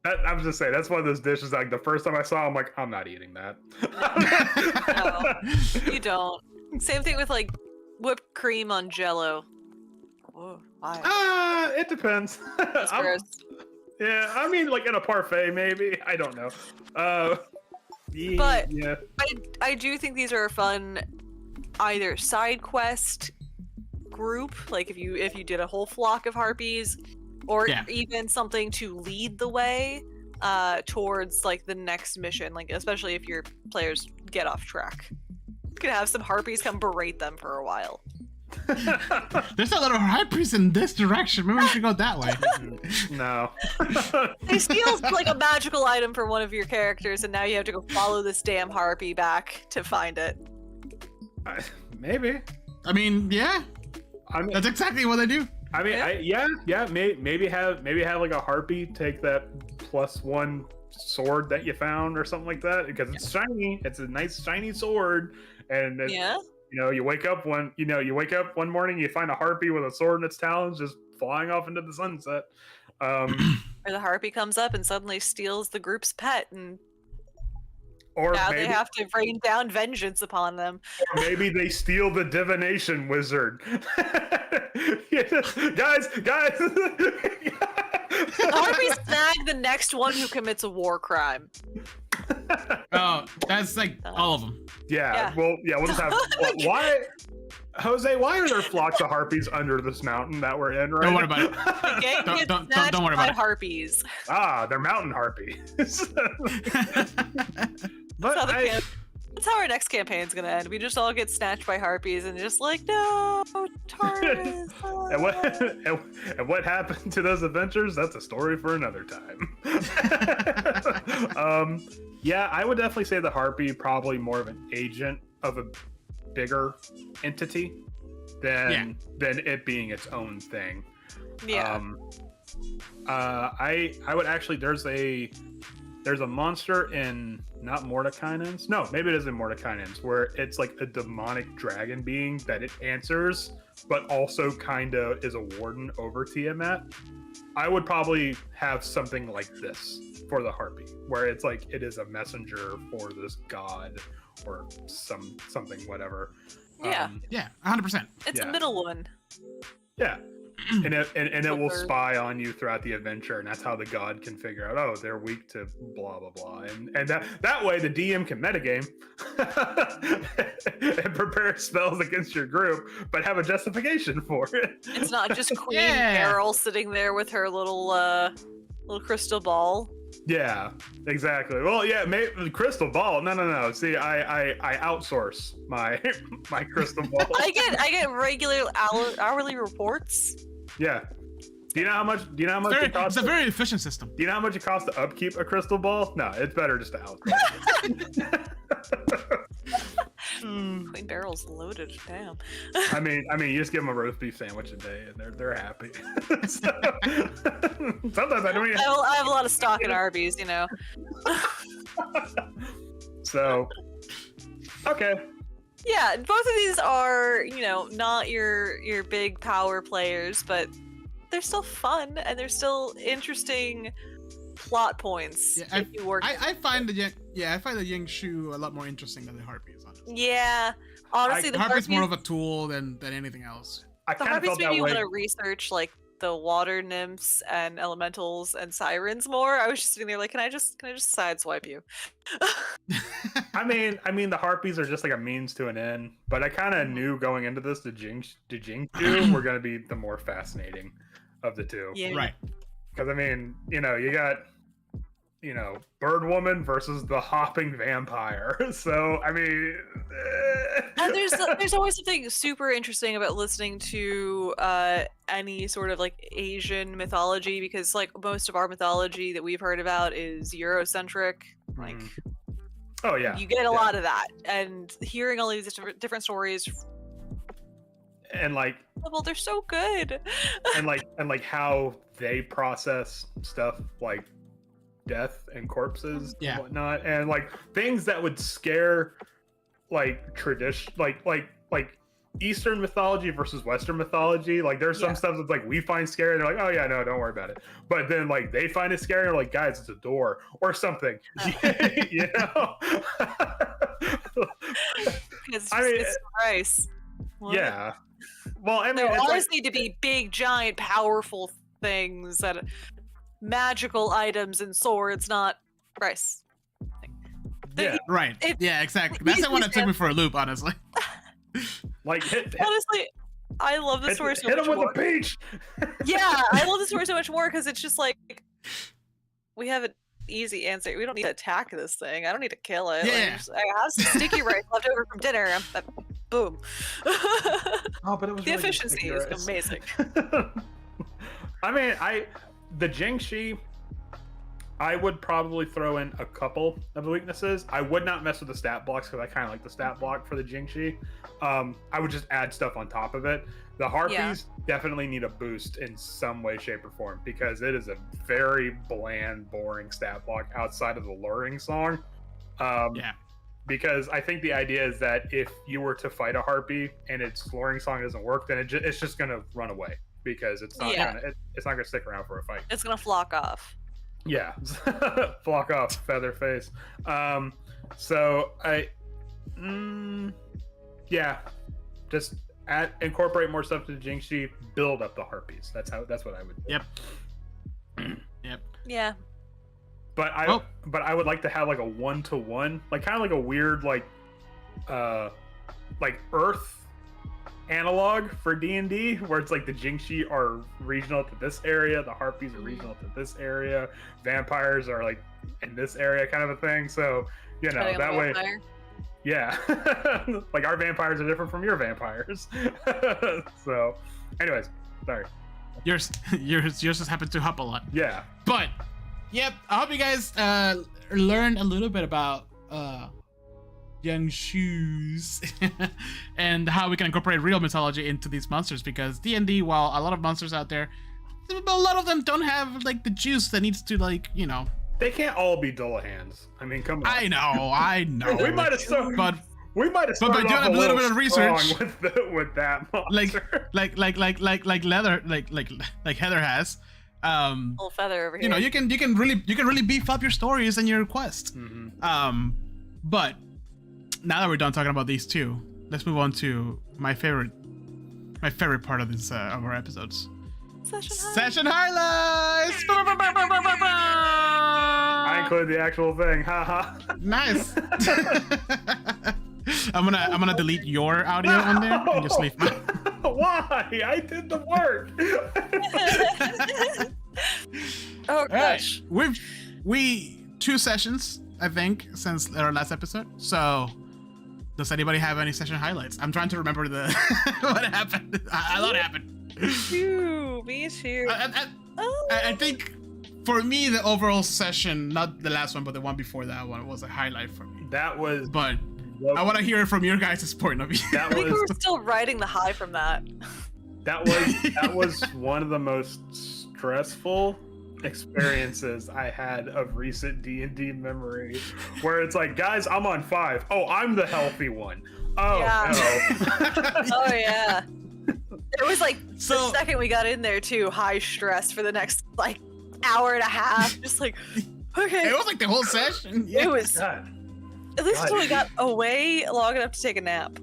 I was just saying that's one of those dishes. Like the first time I saw, I'm like, I'm not eating that. No, you don't. Same thing with like whipped cream on Jello. Whoa, why? It depends. That's gross. Yeah, I mean, like in a parfait, maybe. I don't know. But yeah, I do think these are a fun either side quest group, like if you did a whole flock of harpies, or Yeah. even something to lead the way towards like the next mission, like especially if your players get off track. You could have some harpies come berate them for a while. There's a lot of harpies in this direction. Maybe we should go that way. no. They steal like a magical item for one of your characters, and now you have to go follow this damn harpy back to find it. Maybe. I mean, yeah, I mean, that's exactly what they do. I mean, Yeah. maybe have like a harpy take that +1 sword that you found or something like that because it's shiny. It's a nice shiny sword, and it, Yeah. you know, you wake up one morning, you find a harpy with a sword in its talons just flying off into the sunset. Or the harpy comes up and suddenly steals the group's pet, and Or now maybe, they have to rain down vengeance upon them. or maybe they steal the divination wizard. Guys. The harpies snag the next one who commits a war crime. Oh, that's like all of them. Yeah. Yeah. Well, yeah. We'll just have. Why, Jose? Why are there flocks of harpies under this mountain that we're in right Don't worry now? about The gang Don't- gets don't snatched worry by about it. harpies. Ah, they're mountain harpies. But That's how our next campaign's gonna end. We just all get snatched by harpies and just like, no, Taurus. and what happened to those adventures? That's a story for another time. Yeah, I would definitely say the harpy probably more of an agent of a bigger entity than it being its own thing. Yeah. I would actually there's a monster in not Mordekainen's. No, maybe it is in Mordekainen's, where it's like a demonic dragon being that it answers, but also kind of is a warden over Tiamat. I would probably have something like this for the harpy, where it's like it is a messenger for this god or something, whatever. Yeah. Yeah, 100%. It's yeah. a middle one. Yeah. And it will spy on you throughout the adventure, and that's how the god can figure out, oh, they're weak to blah blah blah, and that way the DM can metagame and prepare spells against your group, but have a justification for it. It's not just Queen Yeah. Beryl sitting there with her little crystal ball. Yeah, exactly. Well, yeah, crystal ball. No. See, I outsource my crystal ball. I get regular hourly reports. Yeah. Do you know how much it costs? It's a very efficient system. Do you know how much it costs to upkeep a crystal ball? No, it's better just to outsource. Queen Beryl's loaded. Damn. I mean, you just give them a roast beef sandwich a day, and they're happy. Sometimes I don't even. I have a lot of stock in Arby's, you know. So, okay. Yeah, both of these are, not your big power players, but they're still fun and they're still interesting plot points. Yeah, if you work. I find the Jianshu a lot more interesting than the Harpies. Honestly. Yeah, honestly, the Harpies more of a tool than anything else. I the kind of Harpies felt made that me way. want to research like the water nymphs and elementals and sirens more. I was just sitting there like, can I just sideswipe you? I mean, the Harpies are just like a means to an end, but I kind of knew going into this the Jianshu were going to be the more fascinating of the two. Yeah. Right. Because I mean, you got, Bird Woman versus the hopping vampire. So I mean, And there's always something super interesting about listening to any sort of like Asian mythology, because like most of our mythology that we've heard about is Eurocentric. Like, oh yeah, you get a lot of that, and hearing all these different stories. and like, Well, they're so good. and like how they process stuff like death and corpses Yeah. and whatnot, and like things that would scare like tradition, like Eastern mythology versus Western mythology. Like there's some stuff that's like we find scary, and they're like, oh yeah, no, don't worry about it. But then like they find it scary, and like, guys, it's a door or something. You know? Because I mean, it's rice. What? yeah. Well, I mean, There it's always like, need to be big, giant, powerful things that magical items and swords, not rice. yeah, Right. It- Yeah, exactly. That's the one that took me for a loop, honestly. like hit Honestly, I love this story so hit much him with more. a peach. Yeah, I love this story so much more because it's just like we have an easy answer. We don't need to attack this thing. I don't need to kill it. Like, Yeah. I have some sticky rice left over from dinner. Boom. Oh, but it was The really good efficiency sticky is rice. amazing. I mean, the Jianshi, I would probably throw in a couple of the weaknesses. I would not mess with the stat blocks because I kind of like the stat block for the Jianshi. I would just add stuff on top of it. The Harpies definitely need a boost in some way, shape, or form because it is a very bland, boring stat block outside of the luring song. Yeah. Because I think the idea is that if you were to fight a Harpy and its luring song doesn't work, then it's just gonna run away because it's not it's not gonna stick around for a fight. It's gonna flock off. Yeah, flock off, feather face. So just incorporate more stuff to the Jianshi, build up the Harpies. That's what I would do. Yep. Yeah. But I would like to have like a 1-to-1, like kind of like a weird like Earth analog for D&D, where it's like the Jianshi are regional to this area, the Harpies are regional to this area, vampires are like in this area, kind of a thing. So Depending on that the way, vampire. yeah, like our vampires are different from your vampires. So, anyways, sorry. Yours just happened to hop a lot. Yeah. But yep, I hope you guys learned a little bit about Jianshis and how we can incorporate real mythology into these monsters, because D&D, while a lot of monsters out there, a lot of them don't have like the juice that needs to They can't all be Dullahans. I mean, come on. I know. We might have started. But We might have started by doing off a little bit of strong research, with that monster. like Heather has. Little feather over here. You can really beef up your stories and your quest. But now that we're done talking about these two, let's move on to my favorite part of this of our episodes. Session highlights. I include the actual thing. Haha. Nice. I'm gonna delete your audio on there and just leave mine. Why? I did the work. Oh gosh. Right. We 2 sessions, I think, since our last episode. So, does anybody have any session highlights? I'm trying to remember what happened. A lot happened. Me too. I think for me, the overall session, not the last one, but the one before that one, was a highlight for me. That was. But I want to hear it from your guys' point of view. That I think we was. were still riding the high from that. That was one of the most stressful experiences I had of recent D&D memory, where it's like, guys, I'm on 5. Oh, I'm the healthy one. Oh Yeah. no. Oh yeah. It was like the second we got in there too, high stress for the next like hour and a half. Just like, okay. It was like the whole session. It was God. at least until we got away long enough to take a nap.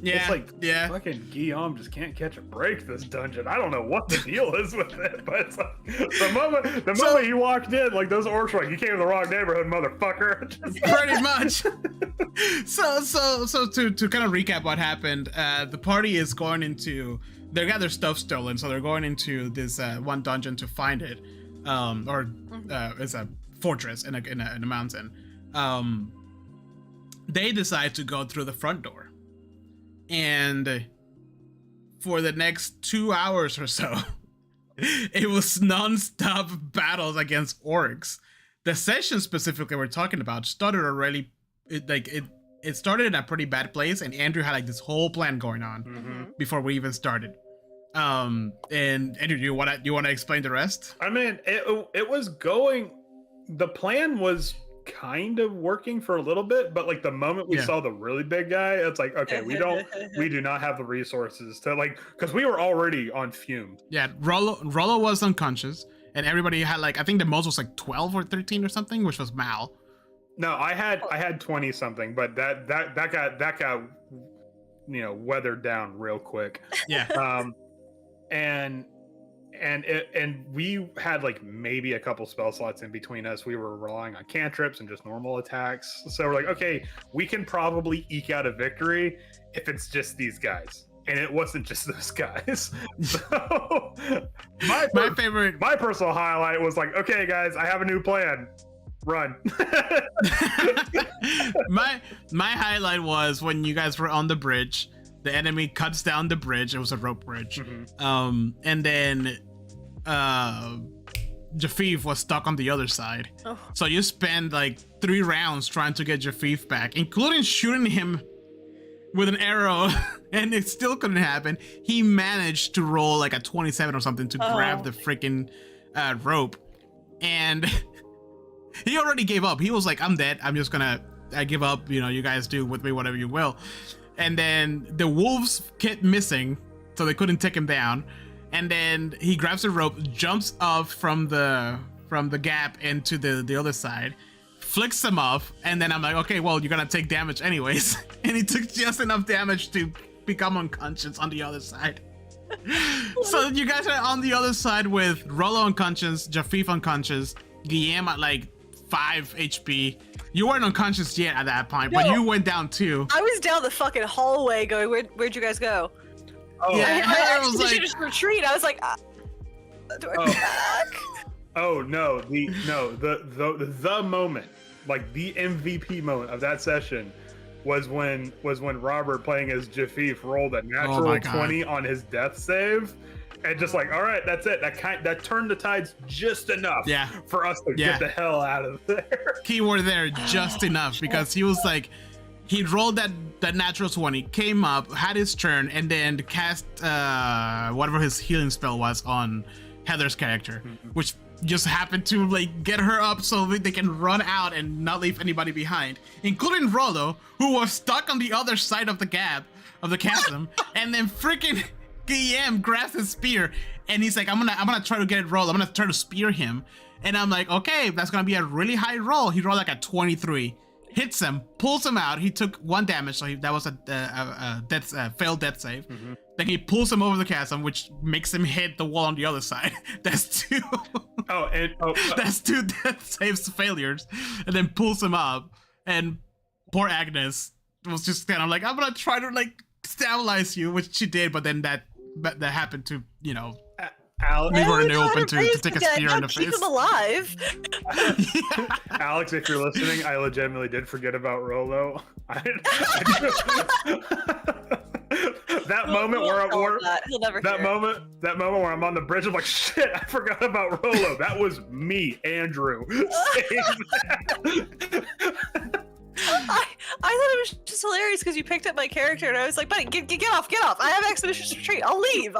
Yeah. It's like yeah. fucking Guillaume just can't catch a break this dungeon. I don't know what the deal is with it, but it's like, the moment he walked in, like those orcs were like, you came to the wrong neighborhood, motherfucker. Pretty much. So to kind of recap what happened, the party is going into, they got their stuff stolen, so they're going into this one dungeon to find it, it's a fortress in a mountain. They decide to go through the front door. And for the next 2 hours or so, it was non-stop battles against orcs. The session specifically we're talking about started already, it started in a pretty bad place, and Andrew had like this whole plan going on before we even started. And Andrew, do you want to explain the rest? I mean, it was going, the plan was kind of working for a little bit, but like the moment we saw the really big guy, it's like, okay, we do not have the resources to like, because we were already on fume. Yeah, Rollo was unconscious, and everybody had like, I think the most was like 12 or 13 or something, which was Mal. No, I had 20 something, but that got weathered down real quick. Yeah. And we had like maybe a couple spell slots in between us. We were relying on cantrips and just normal attacks. So we're like, okay, we can probably eke out a victory if it's just these guys. And it wasn't just those guys. So my personal highlight was like, okay, guys, I have a new plan. Run. my highlight was when you guys were on the bridge. The enemy cuts down the bridge. It was a rope bridge. And then Jafif was stuck on the other side. Oh. So you spend like 3 rounds trying to get Jafif back, including shooting him with an arrow, and it still couldn't happen. He managed to roll like a 27 or something to grab the freaking rope. And he already gave up. He was like, I'm dead. I give up. You guys do with me whatever you will. And then the wolves kept missing, so they couldn't take him down. And then he grabs the rope, jumps off from the gap into the other side, flicks him off, and then I'm like, okay, well, you're gonna take damage anyways. And he took just enough damage to become unconscious on the other side. So you guys are on the other side with Rollo unconscious, Jafif unconscious, Guillaume at like 5 HP. You weren't unconscious yet at that point, but you went down too. I was down the fucking hallway going, where'd you guys go? Oh, yeah, I was like, just retreat. I was like, do I go back? Oh no, the moment, like the MVP moment of that session was when Robert, playing as Jafif, rolled a natural 20 on his death save. And just like, all right, that's it. That turned the tides just enough for us to get the hell out of there. Keyword there, just enough, because he was like, he rolled that natural 20, came up, had his turn, and then cast whatever his healing spell was on Heather's character, which just happened to like get her up so they can run out and not leave anybody behind, including Rollo, who was stuck on the other side of the gap of the chasm, and then freaking Guillaume grabs his spear and he's like, I'm gonna try to get it rolled. I'm gonna try to spear him. And I'm like, okay, that's gonna be a really high roll. He rolled like a 23, hits him, pulls him out. He took 1 damage, so that was a failed death save. Then he pulls him over the chasm, which makes him hit the wall on the other side. That's 2. That's 2 death saves failures, and then pulls him up. And poor Agnes was just kind of like, I'm gonna try to like stabilize you, which she did, but then that happened to, Alex, we were in the open to take a spear in the face. Keep him alive. Alex, if you're listening, I legitimately did forget about Rollo. That moment where I'm on the bridge, I'm like, shit, I forgot about Rollo. That was me, Andrew. I thought it was just hilarious because you picked up my character and I was like, buddy, get off. I have expeditious retreat. I'll leave.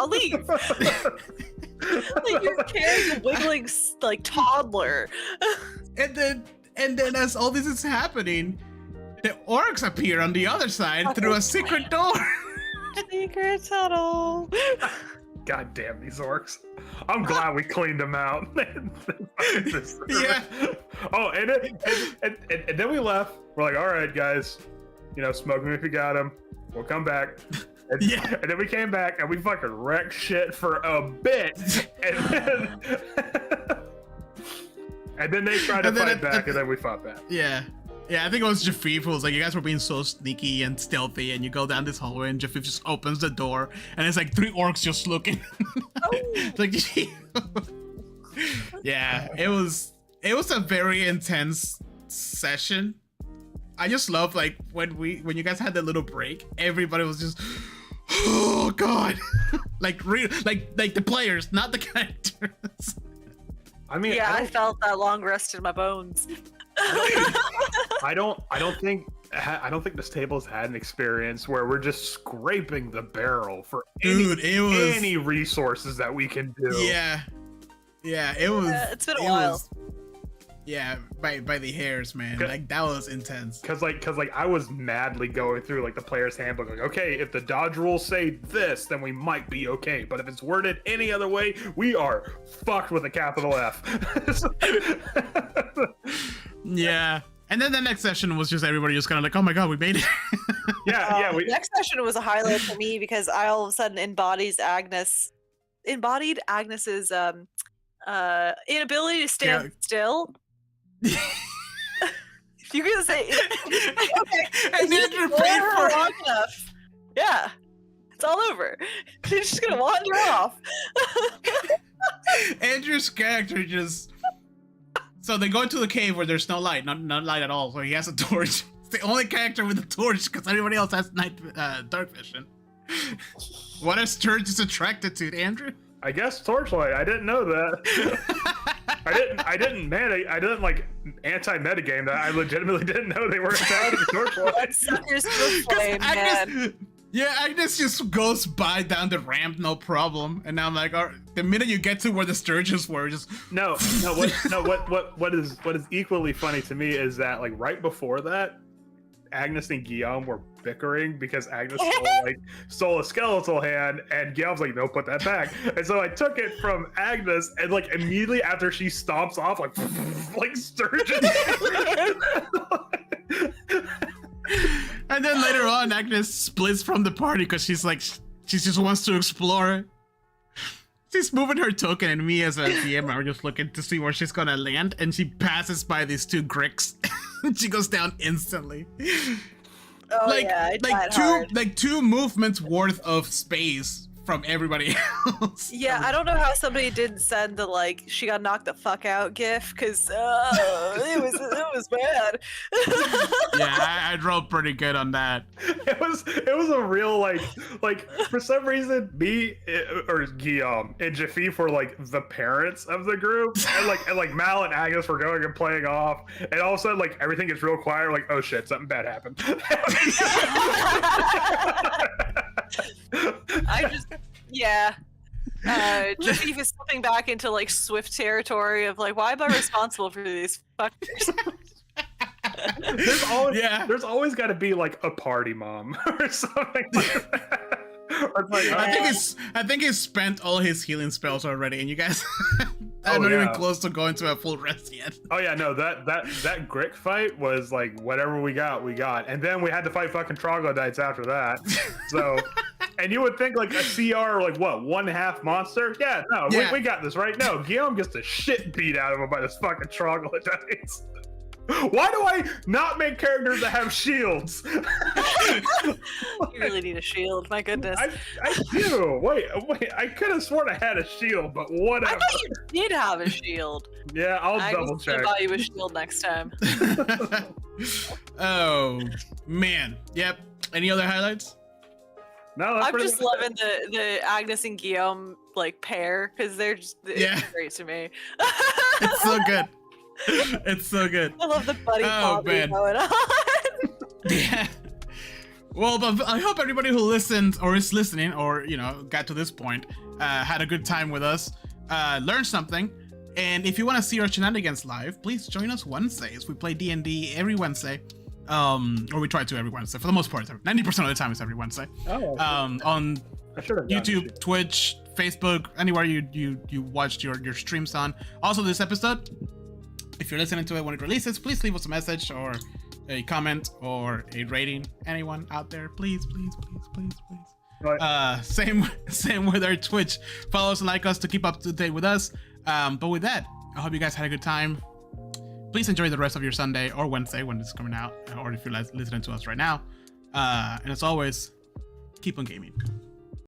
Like you're carrying a wiggling like toddler. And then as all this is happening, the orcs appear on the other side through a secret door. Secret tunnel. God damn these orcs. I'm glad we cleaned them out. Yeah. Oh, and then we left. We're like, all right, guys, smoke them if you got them. We'll come back. And, Yeah. and then we came back and we fucking wrecked shit for a bit. And then they tried to fight back, and then we fought back. Yeah. Yeah, I think it was Jafif who was like, you guys were being so sneaky and stealthy, and you go down this hallway, and Jafif just opens the door, and it's like 3 orcs just looking. It's like, yeah, it was a very intense session. I just love like when you guys had that little break, everybody was just, oh god, like the players, not the characters. I mean, yeah, I felt that long rest in my bones. I don't think this table's had an experience where we're just scraping the barrel for any resources that we can do. Yeah, it was. Yeah, it's been a while. Yeah, by the hairs, man. Like that was intense. Cause I was madly going through like the player's handbook. Like, okay, if the dodge rules say this, then we might be okay. But if it's worded any other way, we are fucked with a capital F. Yeah. And then the next session was just everybody just kind of like, oh my god, we made it. Yeah. The next session was a highlight for me because I all of a sudden embodied Agnes's inability to stand still. If you could say okay, and then you're paid for long enough. Yeah. It's all over. She's just gonna wander off. Andrew's character just, so they go into the cave where there's no light, not light at all, so he has a torch. It's the only character with a torch because everybody else has dark vision. What is Sturge is attracted to, Andrew? I guess torchlight. I didn't know that. I didn't like anti-metagame that. I legitimately didn't know they were attracted to torchlight. Suckers to the flame, man. Yeah, Agnes just goes by down the ramp, no problem. And now I'm like, the minute you get to where the Sturges were, just what is equally funny to me is that like right before that, Agnes and Guillaume were bickering because Agnes stole a skeletal hand, and Guillaume's like, no, put that back. And so I took it from Agnes, and like immediately after she stomps off, like sturgeon. And then later on, Agnes splits from the party because she just wants to explore. She's moving her token, and me as a DM are just looking to see where she's gonna land, and she passes by these 2 Gricks. She goes down instantly. Oh, I died hard. 2 movements worth of space from everybody else. Yeah, I don't know how somebody didn't send the she got knocked the fuck out gif because it was bad. Yeah, I rolled pretty good on that. It was a real like for some reason me or Guillaume and Jafif were like the parents of the group, and like Mal and Agnes were going and playing off, and all of a sudden like everything gets real quiet. We're like, oh shit, something bad happened. Jafif is slipping back into Swift territory of why am I responsible for these fuckers? There's always got to be a party mom or something like that. Or I think he's spent all his healing spells already, and you guys are not even close to going to a full rest yet. Oh yeah, no, that Grick fight was whatever we got, and then we had to fight fucking troglodytes after that. So, and you would think a CR what 1/2 monster? Yeah, no, yeah. We got this right. No, Guillaume gets the shit beat out of him by this fucking troglodytes. Why do I not make characters that have shields? You really need a shield, my goodness. I do. Wait, I could have sworn I had a shield, but whatever. I thought you did have a shield. Yeah, I'll double check. I'll buy you a shield next time. Oh, man. Yep. Any other highlights? No, I'm just loving the Agnes and Guillaume pair because they're just great to me. It's so good. It's so good. I love the buddy comedy going on. Yeah. Well, but I hope everybody who listened or is listening or got to this point had a good time with us. learn something. And if you want to see our shenanigans live, please join us Wednesdays. We play D&D every Wednesday. Or we try to every Wednesday. For the most part, 90% of the time it's every Wednesday. Oh, on YouTube, Twitch, Facebook, anywhere you watched your streams on. Also, this episode, if you're listening to it when it releases, please leave us a message or a comment or a rating. Anyone out there, please. Same with our Twitch. Follow us and like us to keep up to date with us. But with that, I hope you guys had a good time. Please enjoy the rest of your Sunday or Wednesday when it's coming out, or if you're listening to us right now. And as always, keep on gaming.